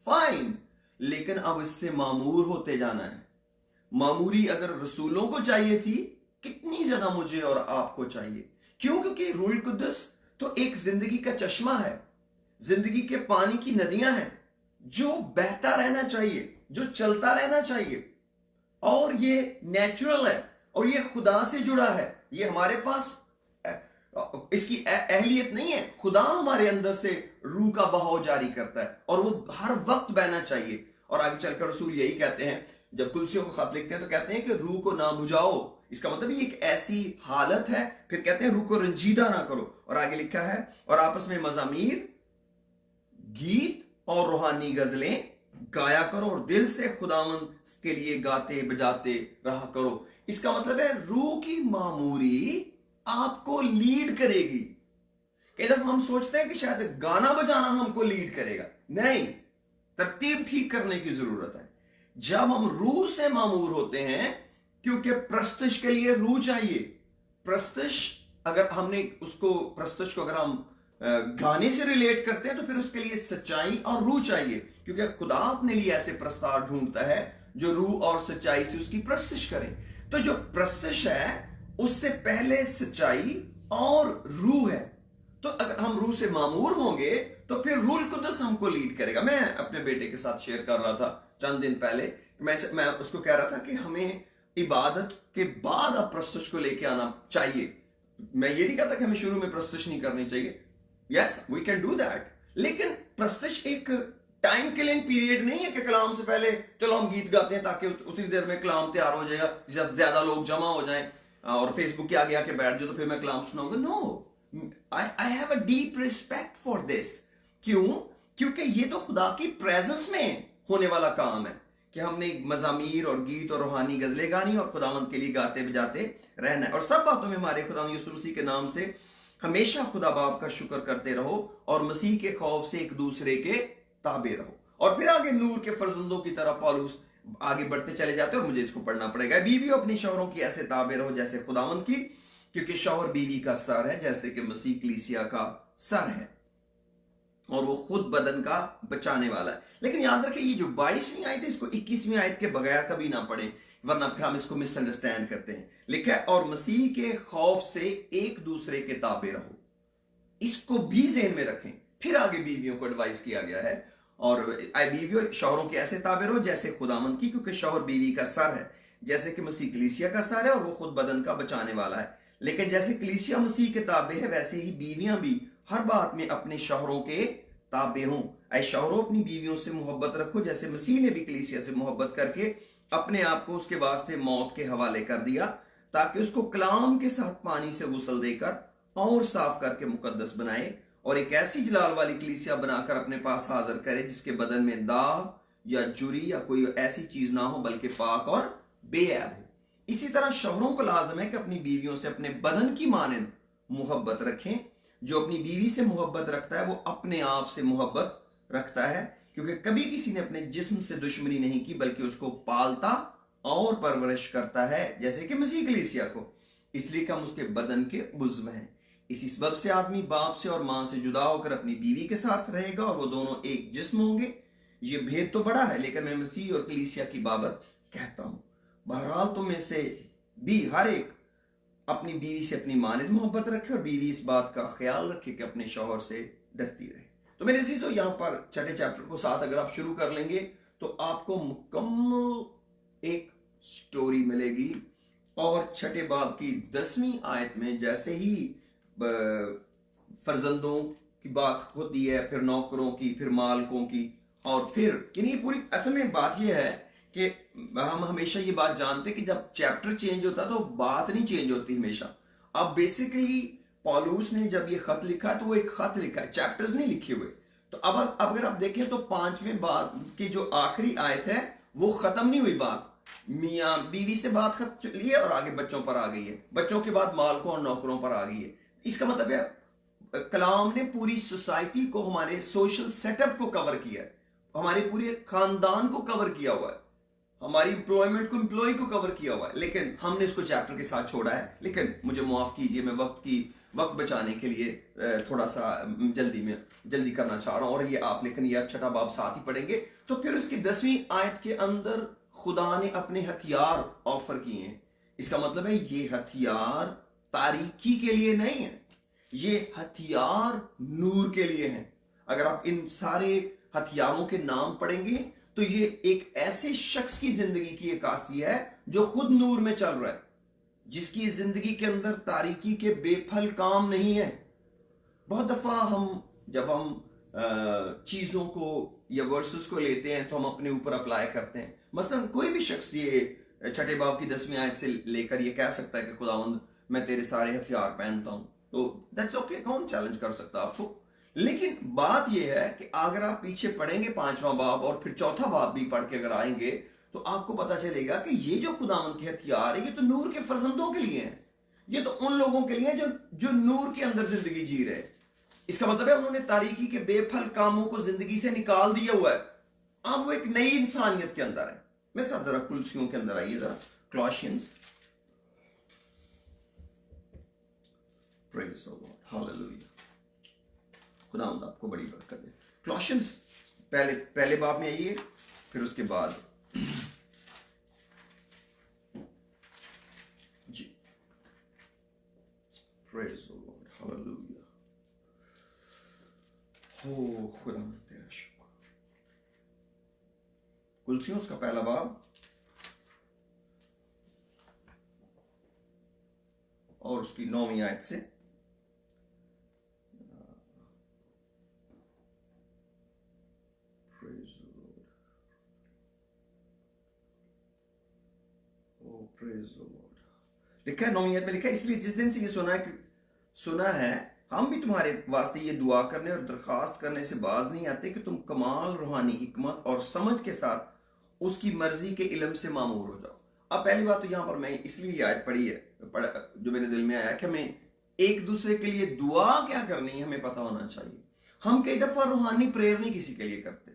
फाइन, लेकिन अब इससे मामूर होते जाना है। मामूरी अगर रसूलों को चाहिए थी, कितनी ज्यादा मुझे और आपको चाहिए। क्यों? क्योंकि रूह कुदस तो एक जिंदगी का चश्मा है, जिंदगी के पानी की नदियां हैं जो बहता रहना चाहिए, जो चलता रहना चाहिए, और ये नेचुरल है और ये खुदा से जुड़ा है। ये हमारे पास इसकी अहलियत नहीं है। खुदा हमारे अंदर से रूह का बहाव जारी करता है और वो हर वक्त बहना चाहिए। और आगे चलकर रसूल यही कहते हैं, जब कुलसियों को खत लिखते हैं तो कहते हैं कि रूह को ना बुझाओ। इसका मतलब ये एक ऐसी हालत है। फिर कहते हैं रूह को रंजीदा ना करो। और आगे लिखा है, और आपस में मज़ामीर, गीत और रूहानी गजलें गाया करो और दिल से खुदावन के लिए गाते बजाते रहा करो। इसका मतलब है रूह की मामूरी आपको लीड करेगी। कि जब हम सोचते हैं कि शायद गाना बजाना हमको लीड करेगा, नहीं, तरतीब ठीक करने की जरूरत है। जब हम रूह से मामूर होते हैं, क्योंकि प्रस्तुश के लिए रूह चाहिए। प्रस्तुश अगर हमने उसको प्रस्तुश को अगर हम गाने से रिलेट करते हैं तो फिर उसके लिए सच्चाई और रूह चाहिए, क्योंकि खुदा अपने लिए ऐसे प्रस्ताव ढूंढता है जो रूह और सच्चाई से उसकी प्रस्तुश करें। तो जो प्रस्तुश है उससे पहले सच्चाई और रूह है। तो अगर हम रूह से मामूर होंगे तो फिर रूह कुदस हमको लीड करेगा। मैं अपने बेटे के साथ शेयर कर रहा था चंद दिन पहले, मैं उसको कह रहा था कि हमें इबादत के बाद अब प्रस्तुश को लेके आना चाहिए। मैं ये नहीं कहता कि हमें शुरू में प्रस्तुश नहीं करनी चाहिए, yes we can do that, लेकिन प्रस्तुश एक टाइम किलिंग पीरियड नहीं है कि कलाम से पहले चलो हम गीत गाते हैं ताकि उतनी देर में कलाम तैयार हो जाएगा, ज्यादा लोग जमा हो जाएं और फेसबुक के आगे आके बैठ जाओ तो फिर मैं कलाम सुनाऊंगा। No, I have a deep respect for this. क्यों? क्योंकि ये तो खुदा की प्रेजेंस में होने वाला काम है कि हमने मज़ामीर और गीत और रूहानी गजलें गानी और खुदावंद के लिए गाते बजाते रहना है। और सब बातों में हमारे खुदा यीशु मसीह के नाम से हमेशा खुदा बाप का शुक्र करते रहो और मसीह के खौफ से एक दूसरे के ताबे रहो। और फिर आगे नूर के फर्जंदों की तरह पौलुस आगे बढ़ते चले जाते हैं, और मुझे इसको पढ़ना पड़ेगा। बीवियों अपनी शौहरों की ऐसे ताबे रहो जैसे खुदावंद की, क्योंकि शौहर बीवी का सर है जैसे कि मसीह कलीसिया का सर है। और वो खुद बदन का बचाने वाला है। लेकिन याद रखें, ये जो 22वीं आयत है इसको 21वीं आयत के बगैर कभी ना पढ़ें, वरना फिर हम इसको मिसअंडरस्टैंड करते हैं। लिखा है, और मसीह के खौफ से एक दूसरे के ताबे रहो। इसको भी ज़हन में रखें। फिर आगे बीवियों को एडवाइस किया गया है, और बीवियों शौहरों के ऐसे ताबे रहो जैसे खुदामंद की, क्योंकि शौहर बीवी का सर है, जैसे कि मसीह कलीसिया का सर है और वो खुद बदन का बचाने वाला है। लेकिन जैसे कलीसिया मसीह के ताबे है, वैसे ही बीवियां भी हर बात में अपने शौहरों के ताबे हों। ऐ शौहरों, अपनी बीवियों से मोहब्बत रखो जैसे मसीह ने भी कलीसिया से मोहब्बत करके अपने आप को उसके वास्ते मौत के हवाले कर दिया, ताकि उसको कलाम के साथ पानी से गुस्ल देकर और साफ करके मुकद्दस बनाए, और एक ऐसी जलाल वाली कलीसिया बनाकर अपने पास हाजिर करे जिसके बदन में दाग या जुरी या कोई ऐसी चीज ना हो, बल्कि पाक और बेऐब हो। इसी तरह शौहरों को लाजम है कि अपनी बीवियों से अपने बदन की मानंद मोहब्बत रखें। जो अपनी बीवी से मोहब्बत रखता है वो अपने आप से मोहब्बत रखता है, क्योंकि कभी किसी ने अपने जिस्म से दुश्मनी नहीं की, बल्कि उसको पालता और परवरिश करता है जैसे कि मसीह कलीसिया को। इसलिए कि हम उसके बदन के उज़्व हैं। इसी सबब से आदमी बाप से और मां से जुदा होकर अपनी बीवी के साथ रहेगा और वो दोनों एक जिस्म होंगे। ये भेद तो बड़ा है, लेकिन मैं मसीह और कलीसिया की बाबत कहता हूं। बहरहाल तुम में से भी हर एक अपनी बीवी से अपनी मानद मोहब्बत रखे, और बीवी इस बात का ख्याल रखे कि अपने शौहर से डरती रहे। तो मेरे अजीजों, यहाँ पर छठे चैप्टर को साथ अगर आप शुरू कर लेंगे तो आपको मुकम्मल एक स्टोरी मिलेगी। और छठे बाब की 10वीं आयत में जैसे ही फर्जंदों की बात होती है, फिर नौकरों की, फिर मालकों की, और फिर यानी पूरी असल में बात यह है कि हम हमेशा ये बात जानते हैं कि जब चैप्टर चेंज होता है तो बात नहीं चेंज होती हमेशा। अब बेसिकली पौलुस ने जब ये खत लिखा है तो वो एक खत लिखा है, चैप्टर्स नहीं लिखे हुए। तो अब अगर आप देखें तो 5वें बात की जो आखिरी आयत है वो खत्म नहीं हुई बात। मियाँ बीवी से बात खत्म चली है और आगे बच्चों पर आ गई है, बच्चों के बाद मालकों और नौकरों पर आ गई है। इसका मतलब है कलाम ने पूरी सोसाइटी को, हमारे सोशल सेटअप को कवर किया है, हमारे पूरे खानदान को कवर किया हुआ है, हमारी इंप्लॉयमेंट को, एम्प्लॉय को कवर किया हुआ है। लेकिन हमने इसको चैप्टर के साथ छोड़ा है। लेकिन मुझे माफ कीजिए, मैं वक्त बचाने के लिए थोड़ा सा जल्दी करना चाह रहा हूं। और ये आप, लेकिन ये आप छठा बाब साथ ही पढ़ेंगे। तो फिर उसकी 10वीं आयत के अंदर खुदा ने अपने हथियार ऑफर किए हैं। इसका मतलब है ये हथियार तारीकी के लिए नहीं है, ये हथियार नूर के लिए हैं। अगर आप इन सारे हथियारों के नाम पढ़ेंगे तो ये एक ऐसे शख्स की जिंदगी की अक्कासी है जो खुद नूर में चल रहा है, जिसकी जिंदगी के अंदर तारीकी के बेफल काम नहीं है। बहुत दफा जब हम चीजों को या वर्सेस को लेते हैं तो हम अपने ऊपर अप्लाई करते हैं। मसलन कोई भी शख्स ये छठे बाब की 10वीं आयत से लेकर ये कह सकता है कि खुदावंद मैं तेरे सारे हथियार पहनता हूं, तो दैट्स ओके, कौन चैलेंज कर सकता आपको। लेकिन बात यह है कि अगर आप पीछे पढ़ेंगे 5वां बाब और फिर चौथा बाब भी पढ़ के अगर आएंगे तो आपको पता चलेगा कि ये जो खुदावंद के हथियार है ये तो नूर के फर्जंदों के लिए हैं। ये तो उन लोगों के लिए जो नूर के अंदर जिंदगी जी रहे। इसका मतलब है उन्होंने तारीकी के बेफल कामों को जिंदगी से निकाल दिया हुआ है। अब वो एक नई इंसानियत के अंदर है। मेरे साथ जरा कुलसियों के अंदर आइए, जरा कॉलोसियंस। प्रेज द लॉर्ड, हालेलुया। खुदावंद आपको बड़ी बरकत दे। कॉलोसियंस पहले बाब में आइए, फिर उसके बाद जी, प्रेज द लॉर्ड, हालेलुया। हो खुदावंद तेरा शुक्र। कुलसियों का पहला बाब और उसकी 9वीं आयत से लिखा है 9वीं आयत में, लिखा है इसलिए जिस दिन से ये सुना है हम भी तुम्हारे वास्ते ये दुआ करने और दरखास्त करने से बाज नहीं आते कि तुम कमाल रूहानी हिकमत और समझ के साथ उसकी मर्जी के इल्म से मामूर हो जाओ। अब पहली बात तो यहां पर मैं इसलिए आयत पढ़ी है, जो मेरे दिल में आया कि हमें एक दूसरे के लिए दुआ क्या करनी है हमें पता होना चाहिए। हम कई दफा रूहानी प्रेयर नहीं किसी के लिए करते,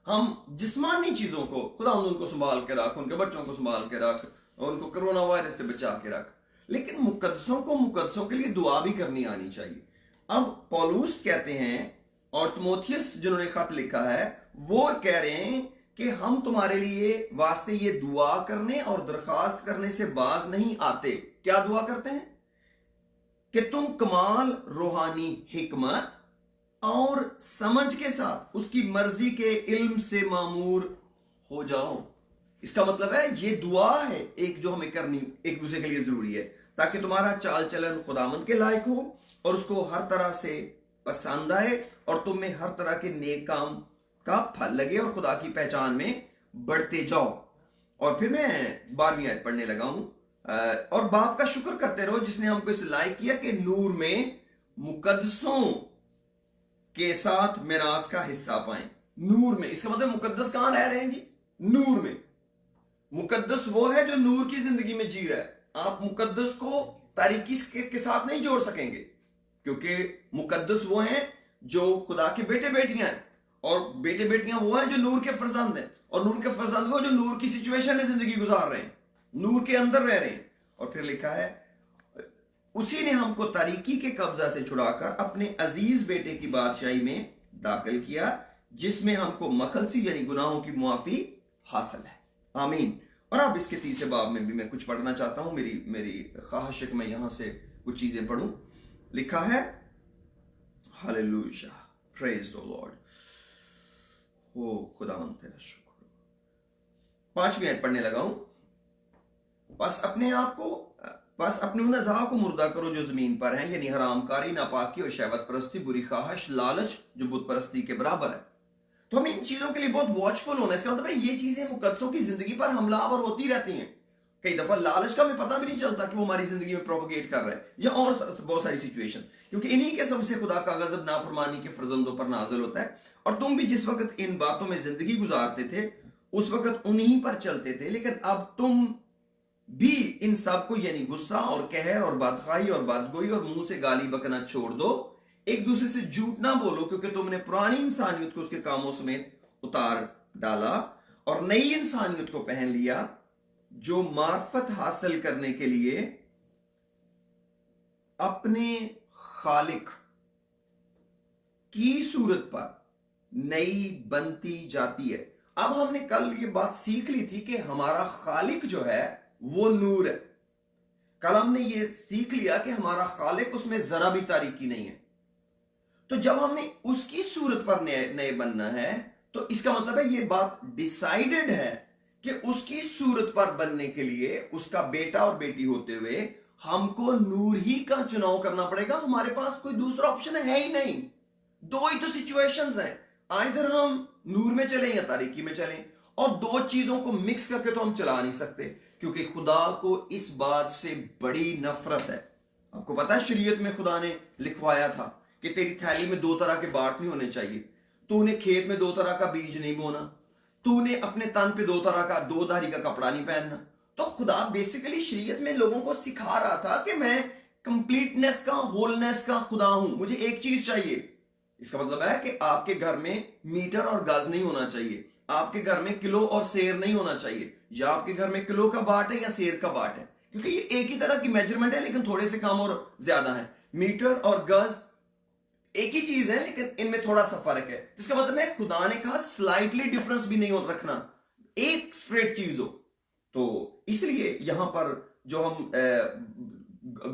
हम जिस्मानी चीजों को, खुदा उनको संभाल के रख, उनके बच्चों को संभाल के रख, उनको कोरोना वायरस से बचा के रख, लेकिन मुकद्दसों के लिए दुआ भी करनी आनी चाहिए। अब पौलुस कहते हैं और तिमोथियस जिन्होंने खत लिखा है वो कह रहे हैं कि हम तुम्हारे लिए वास्ते ये दुआ करने और दरखास्त करने से बाज नहीं आते। क्या दुआ करते हैं? कि तुम कमाल रूहानी हिकमत और समझ के साथ उसकी मर्जी के इल्म से मामूर हो जाओ। इसका मतलब है ये दुआ है एक जो हमें करनी एक दूसरे के लिए जरूरी है, ताकि तुम्हारा चाल चलन खुदामंद के लायक हो और उसको हर तरह से पसंद आए और तुम में हर तरह के नेक काम का फल लगे और खुदा की पहचान में बढ़ते जाओ। और फिर मैं 12वीं आयत पढ़ने लगा हूं। और बाप का शुक्र करते रहो जिसने हमको इस लायक किया कि नूर में मुकद्दसों के साथ मिरास का हिस्सा पाए। नूर में, इसका मतलब मुकद्दस कहां रह रहे हैं जी? नूर में। मुकद्दस वो है जो नूर की जिंदगी में जी रहा है। आप मुकद्दस को तारीकी के साथ नहीं जोड़ सकेंगे, क्योंकि मुकद्दस वो हैं जो खुदा के बेटे बेटियां हैं, और बेटे बेटियां वो हैं जो नूर के फर्जंद हैं, और नूर के फर्जंद वो जो नूर की सिचुएशन में जिंदगी गुजार रहे हैं, नूर के अंदर रह रहे हैं। और फिर लिखा है उसी ने हमको तारीकी के कब्जा से छुड़ाकर अपने अजीज बेटे की बादशाही में दाखिल किया, जिसमें हमको मखलसी यानी गुनाहों की मुआफी हासिल है। आमीन। और अब इसके तीसरे बाब में भी मैं कुछ पढ़ना चाहता हूं। मेरी ख्वाहिश है कि मैं यहां से कुछ चीजें पढ़ूं। लिखा है हालेलुया, प्रेज द लॉर्ड। ओ खुदावंद तेरा शुक्र। 5वीं आयत पढ़ने लगा हूं। बस अपने उन अज़ा को मुर्दा करो जो जमीन पर हैं, यानी हरामकारी, नापाकी और शहवत परस्ती, बुरी ख्वाहिश, लालच जो बुत परस्ती के बराबर है। तो हमें इन चीजों के लिए बहुत वॉचफुल होना है। इसका मतलब है ये चीजें मुकद्दसों की जिंदगी पर हमलावर होती रहती हैं। कई दफा लालच का हमें पता भी नहीं चलता कि वो हमारी जिंदगी में प्रोपोगेट कर रहा है, या और बहुत सारी सिचुएशन, क्योंकि इन्हीं के सबसे खुदा का गजब नाफरमानी के फर्जंदों पर नाजिल होता है। और तुम भी जिस वक्त इन बातों में जिंदगी गुजारते थे उस वक्त उन्हीं पर चलते थे, लेकिन अब तुम भी इन सब को यानी गुस्सा और कहर और बदखाई और बदगोई और मुंह से गाली बकना छोड़ दो। एक दूसरे से झूठ ना बोलो, क्योंकि तुमने पुरानी इंसानियत को उसके कामों समेत उतार डाला और नई इंसानियत को पहन लिया, जो मार्फत हासिल करने के लिए अपने खालिक की सूरत पर नई बनती जाती है। अब हमने कल ये बात सीख ली थी कि हमारा खालिक जो है वो नूर है। कल हमने ये सीख लिया कि हमारा खालिक उसमें जरा भी तारीकी नहीं है। तो जब हमने उसकी सूरत पर नए बनना है तो इसका मतलब है ये बात डिसाइडेड है कि उसकी सूरत पर बनने के लिए उसका बेटा और बेटी होते हुए हमको नूर ही का चुनाव करना पड़ेगा। हमारे पास कोई दूसरा ऑप्शन है ही नहीं। दो ही तो सिचुएशंस हैं, आइदर हम नूर में चलें या तारीकी में चलें, और दो चीजों को मिक्स करके तो हम चला नहीं सकते, क्योंकि खुदा को इस बात से बड़ी नफरत है। आपको पता है शरीयत में खुदा ने लिखवाया था कि तेरी थैली में दो तरह के बाट नहीं होने चाहिए, तूने खेत में दो तरह का बीज नहीं बोना, तूने अपने तन पे दो तरह का दो धारी का कपड़ा नहीं पहनना। तो खुदा बेसिकली शरीयत में लोगों को सिखा रहा था कि मैं कंप्लीटनेस का, होलनेस का खुदा हूं, मुझे एक चीज चाहिए। इसका मतलब है कि आपके घर में मीटर और गज नहीं होना चाहिए, आपके घर में किलो और सेर नहीं होना चाहिए, या आपके घर में किलो का बाट है या सेर का बाट है, क्योंकि ये एक ही तरह की मेजरमेंट है लेकिन थोड़े से कम और ज्यादा है। मीटर और गज एक ही चीज है लेकिन इनमें थोड़ा सा फर्क है। इसका मतलब है खुदा ने कहा स्लाइटली डिफरेंस भी नहीं हो रखना, एक स्ट्रेट चीज हो। तो इसलिए यहां पर जो हम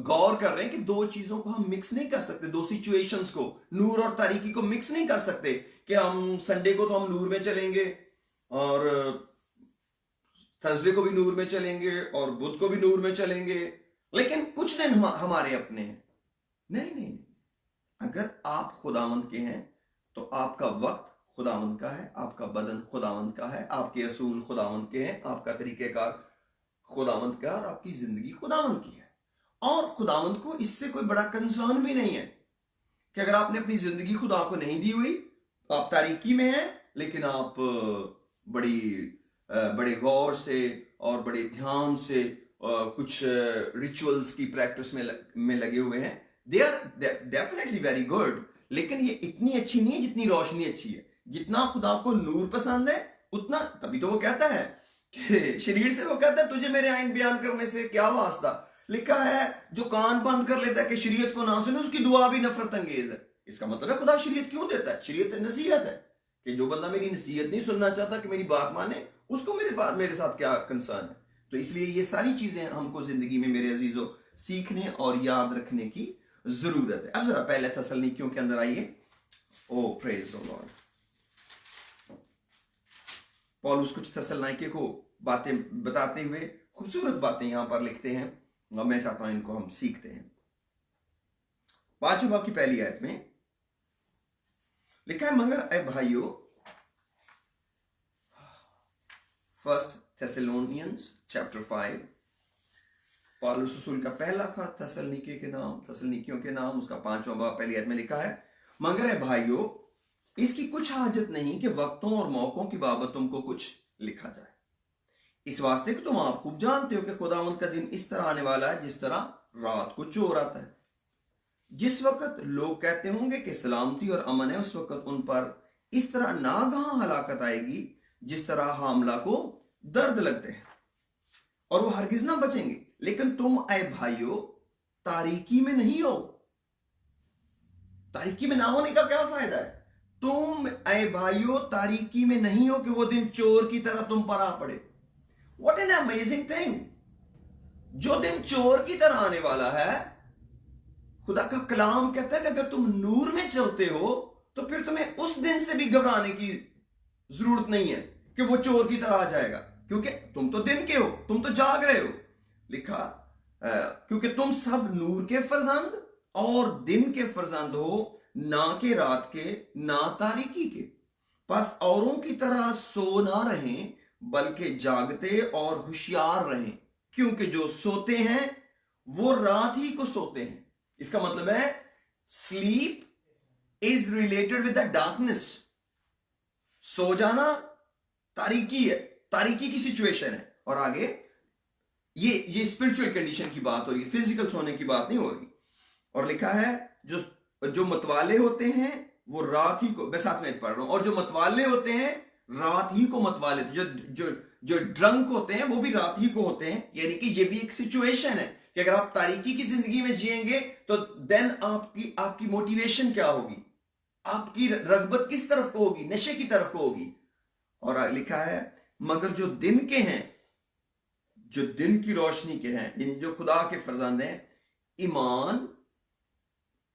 गौर कर रहे हैं कि दो चीजों को हम मिक्स नहीं कर सकते, दो सिचुएशंस को, नूर और तारीकी को मिक्स नहीं कर सकते कि हम संडे को तो हम नूर में चलेंगे और थर्सडे को भी नूर में चलेंगे और बुध को भी नूर में चलेंगे, लेकिन कुछ दिन हमारे अपने हैं। नहीं नहीं नहीं, अगर आप खुदावंद के हैं तो आपका वक्त खुदावंद का है, आपका बदन खुदावंद का है, आपके असूल खुदावंद के हैं, आपका तरीकेकार खुदावंद का, और आपकी जिंदगी खुदावंद की है। और खुदावंद को इससे कोई बड़ा कंसर्न भी नहीं है कि अगर आपने अपनी जिंदगी खुदा को नहीं दी हुई, आप तारीकी में हैं, लेकिन आप बड़े गौर से और बड़े ध्यान से कुछ रिचुअल्स की प्रैक्टिस में लगे हुए हैं। They are definitely very good, लेकिन ये इतनी अच्छी नहीं है जितनी रोशनी अच्छी है। जितना खुदा को नूर पसंद है उतना, तभी तो वो कहता है कि शरीर से वो कहता है तुझे मेरे आइन बयान करने से क्या वास्ता। लिखा है जो कान बंद कर लेता है कि शरीयत को ना सुने उसकी दुआ भी नफरत अंगेज है। इसका मतलब है खुदा शरीयत क्यों देता है? शरीयत नसीहत है कि जो बंदा मेरी नसीहत नहीं सुनना चाहता, कि मेरी बात माने, उसको मेरे साथ क्या कंसर्न है। तो इसलिए ये सारी चीजें हमको जिंदगी में मेरे अजीजों सीखने और याद रखने की जरूरत है। अब जरा पहले थस्सलुनीकियों के अंदर आइए। ओ प्रेज द लॉर्ड। पौलुस कुछ थस्सलुनीकियों को बातें बताते हुए खूबसूरत बातें यहां पर लिखते हैं, और मैं चाहता हूं इनको हम सीखते हैं। 5वें बाब की पहली आयत में लिखा है, मगर ऐ भाइयों, 1 थेसलोनियंस चैप्टर 5, पौलुस रसूल का पहला खत थस्सलुनीकियों के नाम, उसका 5वां बाब पहली आयत में लिखा है, मगर ऐ भाइयों, इसकी कुछ हाजत नहीं कि वक्तों और मौकों की बाबत तुमको कुछ लिखा जाए, इस वास्ते कि तुम आप खूब जानते हो कि खुदावंद का दिन इस तरह आने वाला है जिस तरह रात को चोर आता है। जिस वक्त लोग कहते होंगे कि सलामती और अमन है, उस वक्त उन पर इस तरह नागहां हलाकत आएगी जिस तरह हामला को दर्द लगते हैं, और वो हरगिज ना बचेंगे। लेकिन तुम ऐ भाइयों तारीकी में नहीं हो। तारीकी में ना होने का क्या फायदा है? तुम ऐ भाइयों तारीकी में नहीं हो कि वो दिन चोर की तरह तुम पर आ पड़े। What an amazing thing! जो दिन चोर की तरह आने वाला है, खुदा का कलाम कहता है कि अगर तुम नूर में चलते हो तो फिर तुम्हें उस दिन से भी घबराने की जरूरत नहीं है कि वो चोर की तरह आ जाएगा, क्योंकि तुम तो दिन के हो, तुम तो जाग रहे हो। लिखा क्योंकि तुम सब नूर के फरजंद और दिन के फरजंद हो, ना के रात के ना तारीकी के। बस औरों की तरह सो ना रहें, बल्कि जागते और होशियार रहें, क्योंकि जो सोते हैं वो रात ही को सोते हैं। इसका मतलब है sleep is related with the darkness. सो जाना तारीकी है, तारीकी की सिचुएशन है। और आगे ये स्पिरिचुअल कंडीशन की बात हो रही है, फिजिकल सोने की बात नहीं हो रही। और लिखा है जो मतवाले होते हैं वो रात ही को, मैं साथ में पढ़ रहा हूं, और जो मतवाले होते हैं रात ही को मतवाले, जो ड्रंक होते हैं वो भी रात ही को होते हैं। यानी कि ये भी एक सिचुएशन है कि अगर आप तारीकी की जिंदगी में जिएंगे तो देन आपकी मोटिवेशन क्या होगी, आपकी रगबत किस तरफ को होगी? नशे की तरफ को होगी। और लिखा है मगर जो दिन के हैं, जो दिन की रोशनी के हैं, यानी जो खुदा के फरजंद हैं, ईमान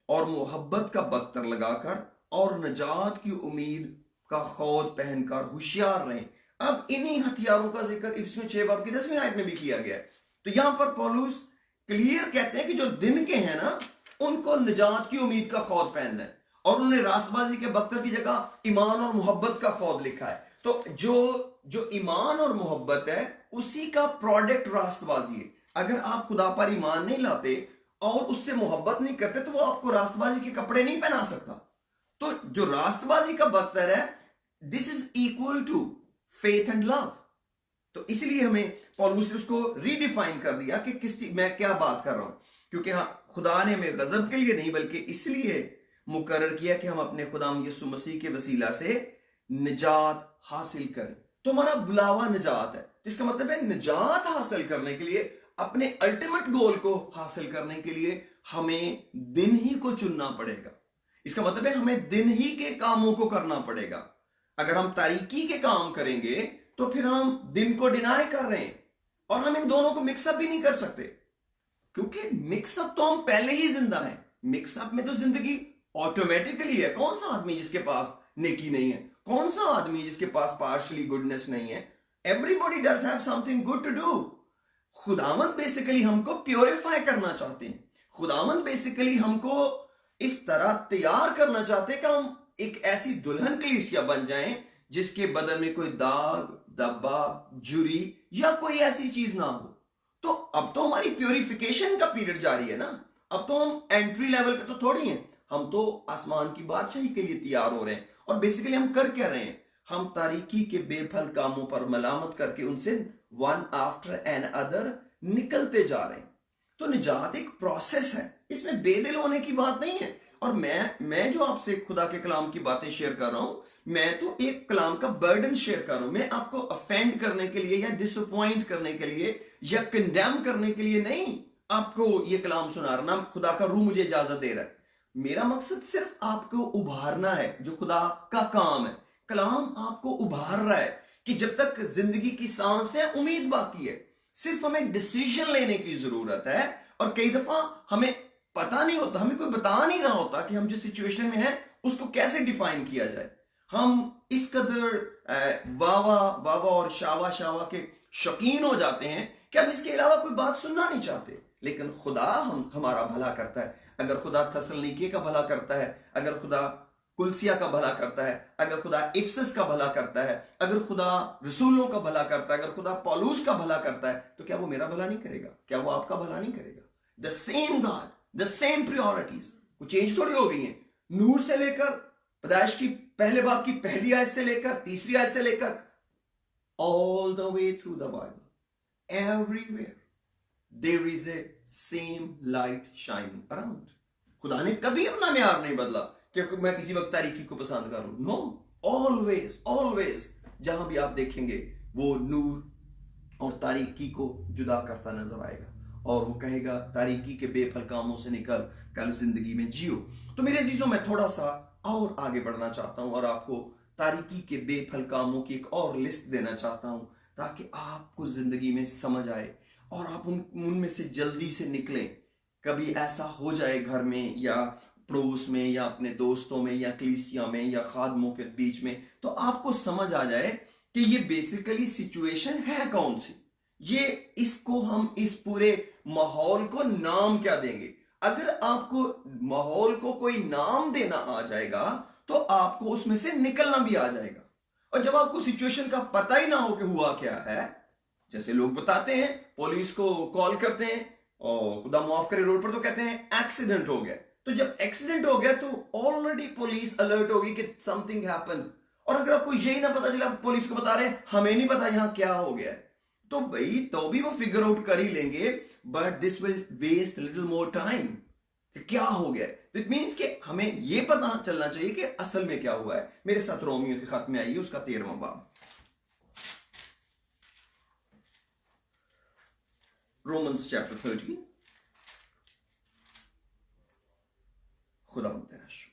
और मोहब्बत का बख्तर लगाकर और नजात की उम्मीद का खौद पहनकर होशियार रहें। अब इन्हीं हथियारों का जिक्र इफिसियों 6 बाब की 10वीं आयत में भी किया गया है। तो यहां पर पौलुस क्लियर कहते हैं कि जो दिन के हैं ना, उनको निजात की उम्मीद का खौद पहनना है, और उन्होंने रास्तबाजी के बख्तर की जगह ईमान और मोहब्बत का खौद लिखा है। तो जो ईमान और मोहब्बत है उसी का प्रोडक्ट रास्तबाजी है। अगर आप खुदा पर ईमान नहीं लाते और उससे मोहब्बत नहीं करते तो वो आपको रास्तबाजी के कपड़े नहीं पहना सकता। तो जो रास्तबाजी का बख्तर है, this is equal to faith and love. तो इसलिए हमें पौलुस ने उसको रीडिफाइन कर दिया कि किस चीज मैं क्या बात कर रहा हूं, क्योंकि खुदा ने हमें गजब के लिए नहीं बल्कि इसलिए मुकर्रर किया कि हम अपने खुदाम यीशु मसीह के वसीला से निजात हासिल करें। तो हमारा बुलावा निजात है, जिसका मतलब है निजात हासिल करने के लिए, अपने अल्टीमेट गोल को हासिल करने के लिए हमें दिन ही को चुनना पड़ेगा। इसका मतलब है हमें दिन ही के कामों को करना पड़ेगा। अगर हम तारीकी के काम करेंगे तो फिर हम दिन को डिनाई कर रहे हैं, और हम इन दोनों को मिक्सअप भी नहीं कर सकते, क्योंकि मिक्सअप तो हम पहले ही जिंदा हैं। मिक्सअप में तो जिंदगी ऑटोमेटिकली है। कौन सा आदमी जिसके पास नेकी नहीं है? कौन सा आदमी जिसके पास पार्शली गुडनेस नहीं है? Everybody does have something good to do. खुदावंद बेसिकली हमको प्योरीफाई करना चाहते हैं। खुदावंद बेसिकली हमको इस तरह तैयार करना चाहते हैं कि हम एक ऐसी दुल्हन कलीसिया बन जाएं जिसके बदन में कोई दाग, धब्बा, झुर्री या कोई ऐसी चीज ना हो। तो अब तो हमारी प्योरिफिकेशन का पीरियड जारी है ना। अब तो हम एंट्री लेवल पे तो थोड़ी हैं, हम तो आसमान की बादशाही के लिए तैयार हो रहे हैं। और बेसिकली हम कर क्या रहे हैं? हम तारीकी के बेफल कामों पर मलामत करके उनसे वन आफ्टर एन अदर निकलते जा रहे हैं। तो निजात एक प्रोसेस है, इसमें बेदिल होने की बात नहीं है। और मैं जो आपसे खुदा के कलाम की बातें शेयर कर रहा हूं, मैं तो एक कलाम का बर्डन शेयर कर रहा हूं। मैं आपको अफेंड करने के लिए या डिसअपॉइंट करने के लिए या कंडेम करने के लिए नहीं आपको ये कलाम सुना रहा ना। खुदा का रूह मुझे इजाजत दे रहा है। मेरा मकसद सिर्फ आपको उभारना है, जो खुदा का काम है। कलाम आपको उभार रहा है कि जब तक जिंदगी की सांस है उम्मीद बाकी है। सिर्फ हमें डिसीजन लेने की जरूरत है। और कई दफा हमें पता नहीं होता, हमें कोई बता नहीं रहा होता कि हम जिस सिचुएशन में हैं उसको कैसे डिफाइन किया जाए। हम इस कदर वावा वावा और शावा शावा के शौकीन हो जाते हैं कि हम इसके अलावा कोई बात सुनना नहीं चाहते। लेकिन खुदा हमारा भला करता है। अगर खुदा थसलनीके का भला करता है, अगर खुदा कुलसिया का भला करता है, अगर खुदा इफसस का भला करता है, अगर खुदा रसूलों का भला करता है, अगर खुदा पौलुस का भला करता है, तो क्या वो मेरा भला नहीं करेगा? क्या वो आपका भला नहीं करेगा? The same God, the same priorities. कुछ चेंज थोड़ी हो गई है। नूर से लेकर पैदाइश की पहले बाब की पहली आयत से लेकर तीसरी आयत से लेकर all the way through the Bible, everywhere there is a same light shining around. खुदा ने कभी अपना म्यार नहीं बदला क्योंकि मैं किसी वक्त तारीकी को पसंद करूं। नो, ऑलवेज ऑलवेज जहां भी आप देखेंगे वो नूर और तारीकी को जुदा करता नजर आएगा और वो कहेगा तारीकी के बेफल कामों से निकल कल जिंदगी में जियो। तो मेरे अजीजों, मैं थोड़ा सा और आगे बढ़ना चाहता हूं और आपको तारीकी के बेफल कामों की एक और लिस्ट देना चाहता हूं ताकि आपको जिंदगी में समझ आए और आप उनमें से जल्दी से निकलें। कभी ऐसा हो जाए घर में या पड़ोस में या अपने दोस्तों में या कलीसिया में या खादमों के बीच में, तो आपको समझ आ जाए कि ये बेसिकली सिचुएशन है कौन सी। ये इसको हम इस पूरे माहौल को नाम क्या देंगे? अगर आपको माहौल को कोई नाम देना आ जाएगा तो आपको उसमें से निकलना भी आ जाएगा। और जब आपको सिचुएशन का पता ही ना हो कि हुआ क्या है, जैसे लोग बताते हैं, पुलिस को कॉल करते हैं और खुदा माफ करे रोड पर तो कहते हैं एक्सीडेंट हो गया। तो जब एक्सीडेंट हो गया तो ऑलरेडी पुलिस अलर्ट होगी कि समथिंग हैपन। और अगर आपको यही ना पता चला, पुलिस को बता रहे हैं हमें नहीं पता यहां क्या हो गया, तो भाई तो भी वो फिगर आउट कर ही लेंगे, but this will waste little more time कि क्या हो गया। तो इट मीन्स कि हमें यह पता चलना चाहिए कि असल में क्या हुआ है। मेरे साथ रोमियो के खत में आइए, उसका 13वां बाब, रोमन्स चैप्टर 13। खुदा तेरा शुक्र।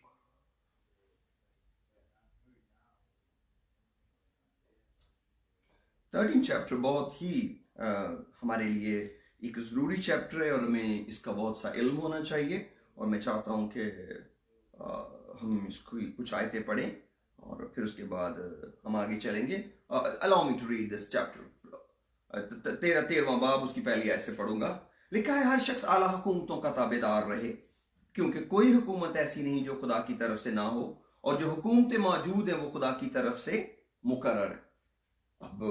थर्टीन चैप्टर बहुत ही हमारे लिए एक जरूरी चैप्टर है और हमें इसका बहुत सा इल्म होना चाहिए। और मैं चाहता हूं कि हम इसको कुछ आयतें पढ़ें और फिर उसके बाद हम आगे चलेंगे। Allow me to read this chapter. 13वां बाब, उसकी पहली आयत से पढ़ूंगा। लिखा है, हर शख्स आला हुकूमतों का ताबेदार रहे, क्योंकि कोई हुकूमत ऐसी नहीं जो खुदा की तरफ से ना हो, और जो हुकूमतें मौजूद हैं वो खुदा की तरफ से मुकर्रर है। अब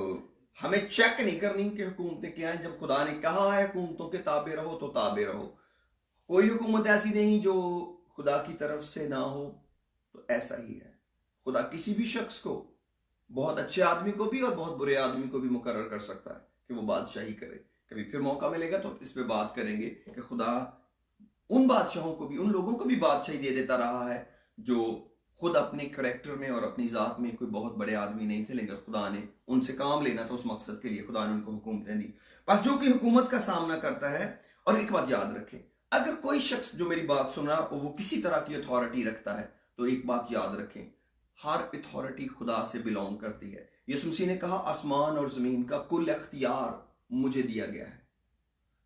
हमें चेक नहीं करनी कि हुकूमतें क्या हैं। जब खुदा ने कहा है हुकूमतों के ताबे रहो तो ताबे रहो। कोई हुकूमत ऐसी नहीं जो खुदा की तरफ से ना हो, तो ऐसा ही है। खुदा किसी भी शख्स को, बहुत अच्छे आदमी को भी और बहुत बुरे आदमी को भी मुकर्रर कर सकता है कि वो बादशाही करे। कभी फिर मौका मिलेगा तो इस पे बात करेंगे कि खुदा उन बादशाहों को भी, उन लोगों को भी बादशाही दे देता रहा है जो खुद अपने करैक्टर में और अपनी जात में कोई बहुत बड़े आदमी नहीं थे, लेकिन खुदा ने उनसे काम लेना था, उस मकसद के लिए खुदा ने उनको हुकूमतें दी। बस जो कि हुकूमत का सामना करता है। और एक बात याद रखें, अगर कोई शख्स जो मेरी बात सुन रहा वो किसी तरह की अथॉरिटी रखता है, तो एक बात याद रखें, हर अथॉरिटी खुदा से बिलोंग करती है। यीशु मसीह ने कहा, आसमान और जमीन का कुल इख्तियार मुझे दिया गया है।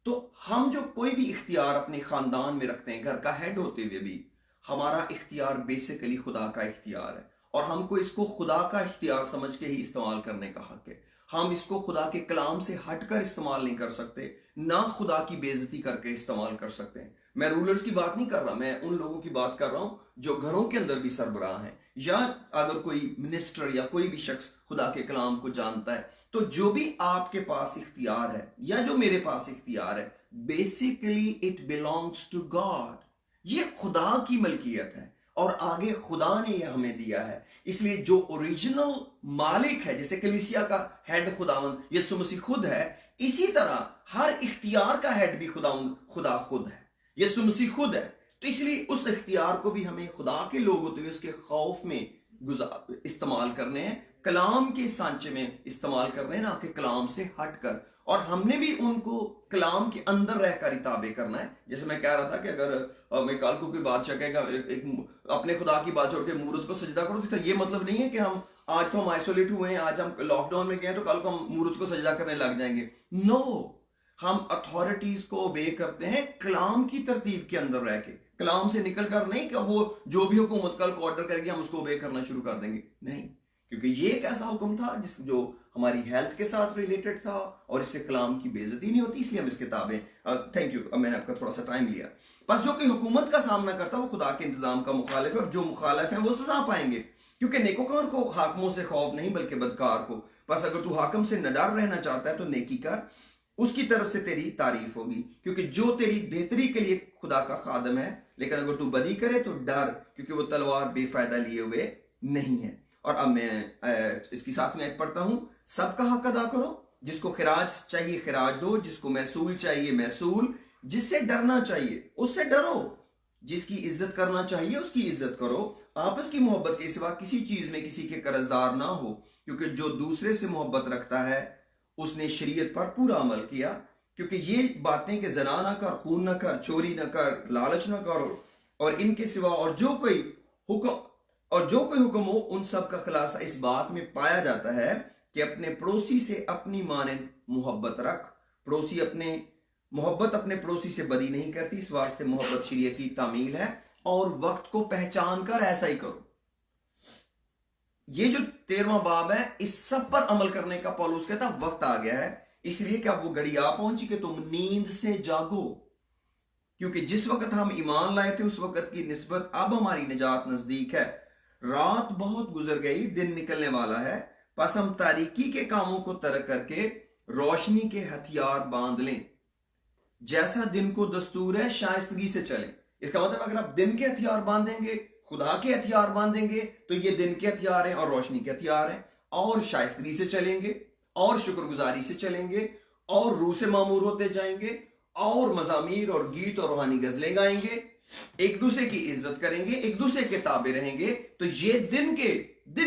तो हम जो कोई भी इख्तियार अपने खानदान में रखते हैं, घर का हेड होते हुए भी, हमारा इख्तियार बेसिकली खुदा का इख्तियार है और हमको इसको खुदा का इख्तियार समझ के ही इस्तेमाल करने का हक है। हम इसको खुदा के कलाम से हटकर इस्तेमाल नहीं कर सकते, ना खुदा की बेइज्जती करके इस्तेमाल कर सकते हैं। मैं रूलर्स की बात नहीं कर रहा, मैं उन लोगों की बात कर रहा हूं जो घरों के अंदर भी सरबराह हैं, या अगर कोई मिनिस्टर या कोई भी शख्स खुदा के कलाम को जानता है, तो जो भी आपके पास इख्तियार है या जो मेरे पास इख्तियार है, basically it belongs to God. ये खुदा की मलकियत है और आगे खुदा ने यह हमें दिया है। इसलिए जो ओरिजिनल मालिक है, जैसे कलीसिया का हेड खुदावंद यीशु मसीह खुद है, इसी तरह हर इख्तियार का हेड भी खुदा खुद है, यीशु मसीह खुद है। तो इसलिए उस इख्तियार को भी हमें खुदा के लोग होते हुए उसके खौफ में इस्तेमाल करने हैं, कलाम के सांचे में इस्तेमाल करने हैं, ना कि कलाम से हटकर। और हमने भी उनको कलाम के अंदर रहकर ताबे करना है। जैसे मैं कह रहा था कि अगर मैं कल को कोई बादशाह कहेगा अपने खुदा की बात छोड़ के मूर्त को सजदा करो, तो ये मतलब नहीं है कि हम आज तो हम आइसोलेट हुए हैं, आज हम लॉकडाउन में गए तो कल को हम मूर्त को सजदा करने लग जाएंगे। नो, हम अथॉरिटीज को ओबे करते हैं कलाम की तरतीब के अंदर रह के, कलाम से निकल कर नहीं कि वो जो भी हुकूमत कल को ऑर्डर करेगी हम उसको ओबे करना शुरू कर देंगे, नहीं, क्योंकि ये एक ऐसा हुक्म था जो हमारी हेल्थ के साथ रिलेटेड था और इससे कलाम की बेइज्जती नहीं होती, इसलिए हम इस किताबें थैंक यू, मैंने आपका थोड़ा सा टाइम लिया। बस जो कोई हुकूमत का सामना करता है वो खुदा के इंतजाम का मुखालिफ है, और जो मुखालिफ है वो सजा पाएंगे, क्योंकि नेकोकार को हाकमों से खौफ नहीं बल्कि बदकार को। बस अगर तू हाकम से नडर रहना चाहता है तो नेकी कर, उसकी तरफ से तेरी तारीफ होगी, क्योंकि जो तेरी बेहतरी के लिए खुदा का खादम है। लेकिन अगर तू बदी करे तो डर, क्योंकि वो तलवार बेफायदा लिए हुए नहीं है। और अब मैं इसकी 7वीं आयत पढ़ता हूं। सबका हक अदा करो, जिसको खिराज चाहिए खिराज दो, जिसको महसूल चाहिए महसूल, जिससे डरना चाहिए उससे डरो, जिसकी इज्जत करना चाहिए उसकी इज्जत करो। आपस की मोहब्बत के सिवा किसी चीज में किसी के कर्जदार ना हो, क्योंकि जो दूसरे से मोहब्बत रखता है उसने शरीयत पर पूरा अमल किया। क्योंकि ये बातें कि जना ना कर, खून ना कर, चोरी ना कर, लालच ना करो, और इनके सिवा और जो कोई हुक्म हो, उन सब का खुलासा इस बात में पाया जाता है कि अपने पड़ोसी से अपनी मानंद मोहब्बत रख। मोहब्बत अपने पड़ोसी से बदी नहीं करती, इस वास्ते मोहब्बत शरीयत की तामील है, और वक्त को पहचान कर ऐसा ही करो। ये जो 13वां बाब है, इस सब पर अमल करने का पौलुस कहता वक्त आ गया है, इसलिए कि अब वो घड़ी आ पहुंची कि तुम नींद से जागो, क्योंकि जिस वक्त हम ईमान लाए थे उस वक्त की निस्बत अब हमारी निजात नजदीक है। रात बहुत गुजर गई, दिन निकलने वाला है, बस हम तारीकी के कामों को तर्क करके रोशनी के हथियार बांध लें। जैसा दिन को दस्तूर है शाइस्तगी से चलें। इसका मतलब अगर आप दिन के हथियार बांधेंगे, खुदा के हथियार बांधेंगे, तो ये दिन के हथियार हैं और रोशनी के हथियार हैं, और शाइस्तगी से चलेंगे और शुक्रगुजारी से चलेंगे और रूह से मामूर होते जाएंगे और मजामीर और गीत और रूहानी गजलें गाएंगे, एक दूसरे की इज्जत करेंगे, एक दूसरे के ताबे रहेंगे। तो ये दिन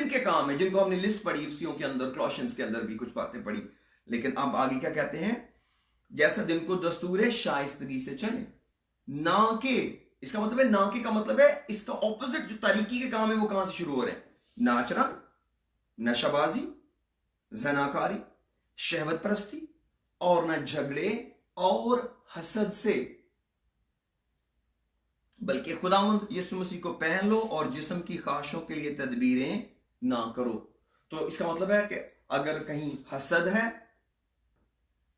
के काम है जिनको हमने लिस्ट पढ़ी इफिसियों के अंदर, क्लोशियंस के अंदर भी कुछ बातें पढ़ी। लेकिन अब आगे क्या कहते हैं? जैसा दिन को दस्तूर है शाइस्तगी से चले, ना के, इसका मतलब है ना के का मतलब है इसका ऑपोजिट जो तरीकी के काम है वो कहां से शुरू हो रहे हैं? नाच रंग, नशाबाजी, जनाकारी, शहवत परस्ती, और न झगड़े और हसद से, बल्कि खुदावंद यीशु मसीह को पहन लो और जिस्म की ख्वाहिशों के लिए तदबीरें ना करो। तो इसका मतलब है कि अगर कहीं हसद है,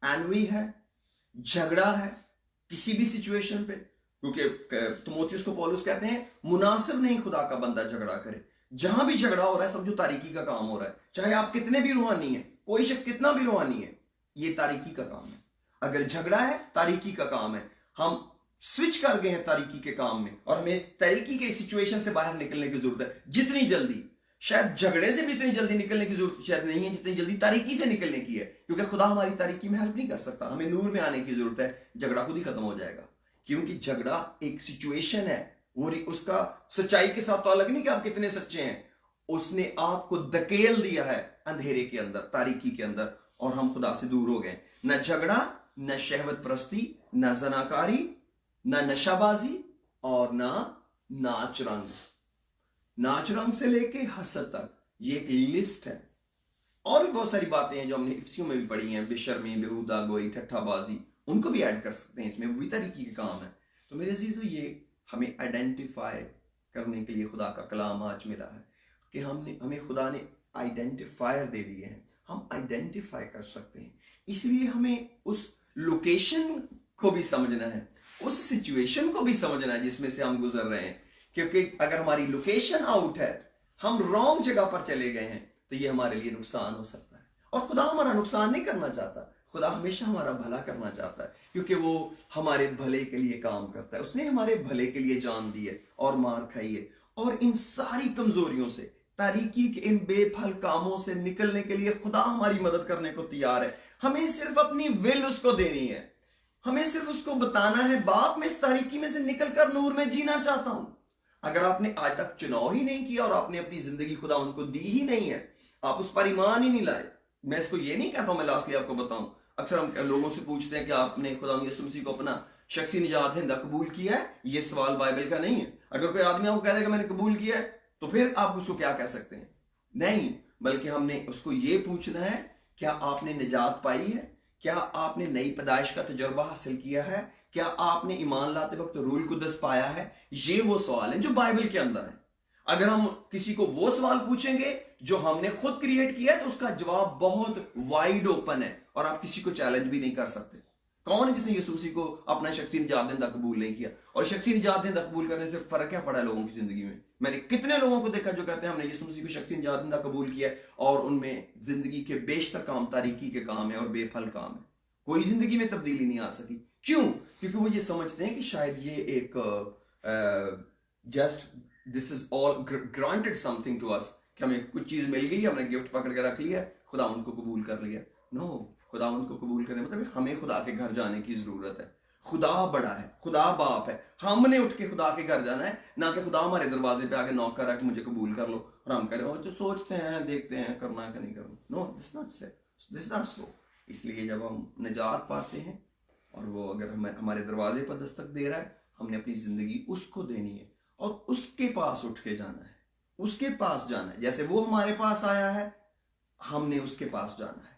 एनवी है, झगड़ा है किसी भी सिचुएशन पे, क्योंकि तिमोथियुस को पौलुस कहते हैं मुनासिब नहीं खुदा का बंदा झगड़ा करे। जहां भी झगड़ा हो रहा है समझो तारीकी का काम हो रहा है, चाहे आप कितने भी रूहानी है, कोई शख्स कितना भी रूहानी है, ये तारीकी का काम है। अगर झगड़ा है तारीकी का काम है। हम स्विच कर गए हैं तारीकी के काम में, और हमें इस तारीकी के सिचुएशन से बाहर निकलने की जरूरत है। जितनी जल्दी, शायद झगड़े से भी इतनी जल्दी निकलने की जरूरत शायद नहीं है जितनी जल्दी तारीकी से निकलने की है, क्योंकि खुदा हमारी तारीकी में हेल्प नहीं कर सकता। हमें नूर में आने की जरूरत है, झगड़ा खुद ही खत्म हो जाएगा। क्योंकि झगड़ा एक सिचुएशन है, वो उसका सच्चाई के साथ तो अलग नहीं कि आप कितने सच्चे हैं, उसने आपको धकेल दिया है अंधेरे के अंदर, तारीकी के अंदर, और हम खुदा से दूर हो गए। न झगड़ा, न शहवत परस्ती, न जनाकारी, न नशाबाजी, और न नाच रंग। नाच रंग से लेके हसद तक ये एक लिस्ट है। और भी बहुत सारी बातें हैं जो हमने इफिसियों में भी पढ़ी हैं, बेशर्मी, बेहुदा गोई, ठट्ठाबाजी, उनको भी ऐड कर सकते हैं इसमें, वो भी तरीके के काम है। तो मेरे अजीजों, ये हमें आइडेंटिफाई करने के लिए खुदा का कलाम आज मिला है कि हमें खुदा ने आइडेंटिफायर दे दिए हैं, हम आइडेंटिफाई कर सकते हैं। इसलिए हमें उस लोकेशन को भी समझना है, उस सिचुएशन को भी समझना है जिसमें से हम गुजर रहे हैं। क्योंकि अगर हमारी लोकेशन आउट है, हम रॉन्ग जगह पर चले गए हैं, तो ये हमारे लिए नुकसान हो सकता है। और खुदा हमारा नुकसान नहीं करना चाहता, खुदा हमेशा हमारा भला करना चाहता है, क्योंकि वो हमारे भले के लिए काम करता है। उसने हमारे भले के लिए जान दी है और मार खाई है। और इन सारी कमजोरियों से, तारीकी के इन बेफल कामों से निकलने के लिए खुदा हमारी मदद करने को तैयार है। हमें सिर्फ अपनी विल उसको देनी है, हमें सिर्फ उसको बताना है, बाप मैं इस तारीकी में से निकलकर नूर में जीना चाहता हूं। अगर आपने आज तक चुनाव ही नहीं किया और आपने अपनी जिंदगी खुदा उनको दी ही नहीं है, आप उस पर ईमान ही नहीं लाए, मैं इसको ये नहीं कहता हूं, मैं लास्टली आपको बताऊं, अक्सर हम लोगों से पूछते हैं कि आपने खुदा यीशु मसीह को अपना शख्सी निजात दहिंदा कबूल किया है? ये सवाल बाइबल का नहीं है। अगर कोई आदमी आपको कह देगा मैंने कबूल किया है, तो फिर आप उसको क्या कह सकते हैं? नहीं, बल्कि हमने उसको ये पूछना है, क्या आपने निजात पाई है? क्या आपने नई पैदाइश का तजुर्बा हासिल किया है? क्या आपने ईमान लाते वक्त रूल कुदस पाया है? ये वो सवाल है जो बाइबल के अंदर है। अगर हम किसी को वो सवाल पूछेंगे जो हमने खुद क्रिएट किया है, तो उसका जवाब बहुत वाइड ओपन है और आप किसी को चैलेंज भी नहीं कर सकते। कौन है जिसने यीशु मसीह को अपना शख्सी निजात दहिंदा कबूल नहीं किया? और शख्सी निजात दहिंदा कबूल करने से फर्क क्या पड़ा है लोगों की जिंदगी में? मैंने कितने लोगों को देखा जो कहते हैं हमने यीशु मसीह को शख्सी निजात दहिंदा कबूल किया और उनमें जिंदगी के बेशतर काम तारीकी के काम है और बेफल काम है। कोई जिंदगी में तब्दीली नहीं आ सकी। क्यों? क्योंकि वो ये समझते हैं कि शायद ये एक just this is all granted something to us, कि हमें कुछ चीज मिल गई, हमने गिफ्ट पकड़ के रख लिया, खुदा उनको कबूल कर लिया। नो, खुदा उनको कबूल करने मतलब हमें खुदा के घर जाने की जरूरत है। खुदा बड़ा है, खुदा बाप है, हमने उठ के खुदा के घर जाना है, ना कि खुदा हमारे दरवाजे पे आके नॉक कर रहा है कि मुझे कबूल कर लो और हम करें और जो सोचते हैं देखते हैं करना है कि नहीं करना। नो, दिस नॉट से, दिस नॉट सो। इसलिए जब हम निजात पाते हैं और वो अगर हमारे दरवाजे पर दस्तक दे रहा है, हमने अपनी जिंदगी उसको देनी है और उसके पास उठ के जाना है, उसके पास जाना है। जैसे वो हमारे पास आया है, हमने उसके पास जाना है।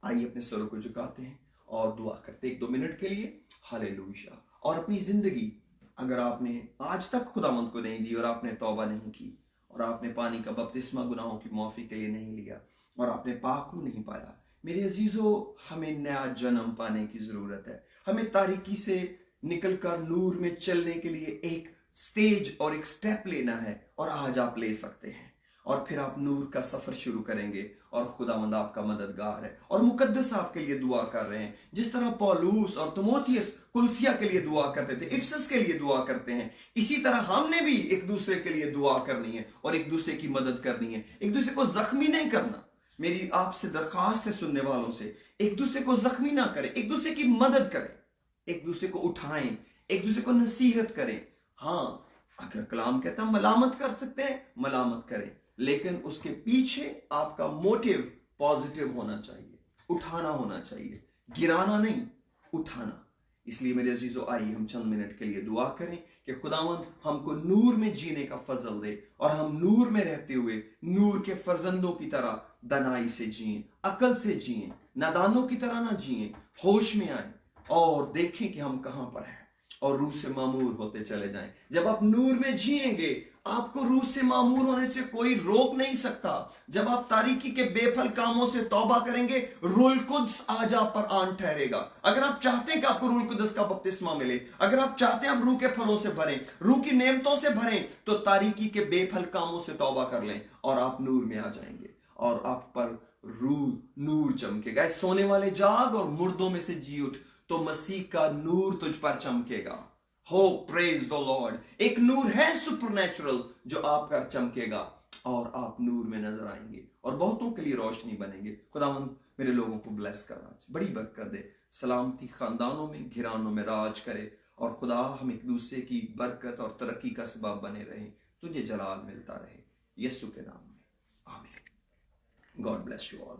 आइए अपने सरों को झुकाते हैं और दुआ करते 1-2 मिनट के लिए। हालेलुया। और अपनी जिंदगी अगर आपने आज तक खुदावंद को नहीं दी और आपने तौबा नहीं की और आपने पानी का बपतिस्मा गुनाहों की माफी के लिए नहीं लिया और आपने पाक रूह नहीं पाया, मेरे अजीजों, हमें नया जन्म पाने की जरूरत है। हमें तारीकी से निकलकर नूर में चलने के लिए एक स्टेज और एक स्टेप लेना है और आज आप ले सकते हैं और फिर आप नूर का सफर शुरू करेंगे और खुदावंद आपका मददगार है और मुकद्दस आपके लिए दुआ कर रहे हैं। जिस तरह पौलुस और तिमोथियस कुलसिया के लिए दुआ करते थे, इफिसस के लिए दुआ करते हैं, इसी तरह हमने भी एक दूसरे के लिए दुआ करनी है और एक दूसरे की मदद करनी है। एक दूसरे को जख्मी नहीं करना। मेरी आपसे दरखास्त है सुनने वालों से, एक दूसरे को जख्मी ना करें, एक दूसरे की मदद करें, एक दूसरे को उठाएं, एक दूसरे को नसीहत करें। हाँ, अगर कलाम कहता है मलामत कर सकते हैं, मलामत करें, लेकिन उसके पीछे आपका मोटिव पॉजिटिव होना चाहिए, उठाना होना चाहिए, गिराना नहीं, उठाना। इसलिए मेरे अजीजों, आइए हम चंद मिनट के लिए दुआ करें कि खुदावंद हमको नूर में जीने का फजल दे और हम नूर में रहते हुए नूर के फर्जंदों की तरह दनाई से जिएं, अकल से जिएं, नादानों की तरह ना जिएं, होश में आए और देखें कि हम कहां पर हैं और रूह से मामूर होते चले जाएं। जब आप नूर में जिएंगे, आपको रूह से मामूर होने से कोई रोक नहीं सकता। जब आप तारीकी के बेफल कामों से तौबा करेंगे, रूहुल कुद्स आज आप पर आन ठहरेगा। अगर आप चाहते हैं कि आपको रूहुल कुद्स का बपतिस्मा मिले, अगर आप चाहते हैं आप रूह के फलों से भरें, रूह की नेमतों से भरें, तो तारीकी के बेफल कामों से तौबा कर लें और आप नूर में आ जाएंगे और आप पर रूह नूर चमकेगा। सोने वाले जाग और मुर्दों में से जी उठ, तो मसीह का नूर तुझ पर चमकेगा। हो प्रेज द लॉर्ड। एक नूर है सुपरनैचुरल जो आप पर चमकेगा और आप नूर में नजर आएंगे और बहुतों के लिए रोशनी बनेंगे। खुदावंद मेरे लोगों को ब्लेस कर, आज बड़ी बरकत दे, सलामती खानदानों में घरानों में राज करे और खुदा हम एक दूसरे की बरकत और तरक्की का सबब बने रहे, तुझे जलाल मिलता रहे, यीशु के नाम में, आमीन। God bless you all.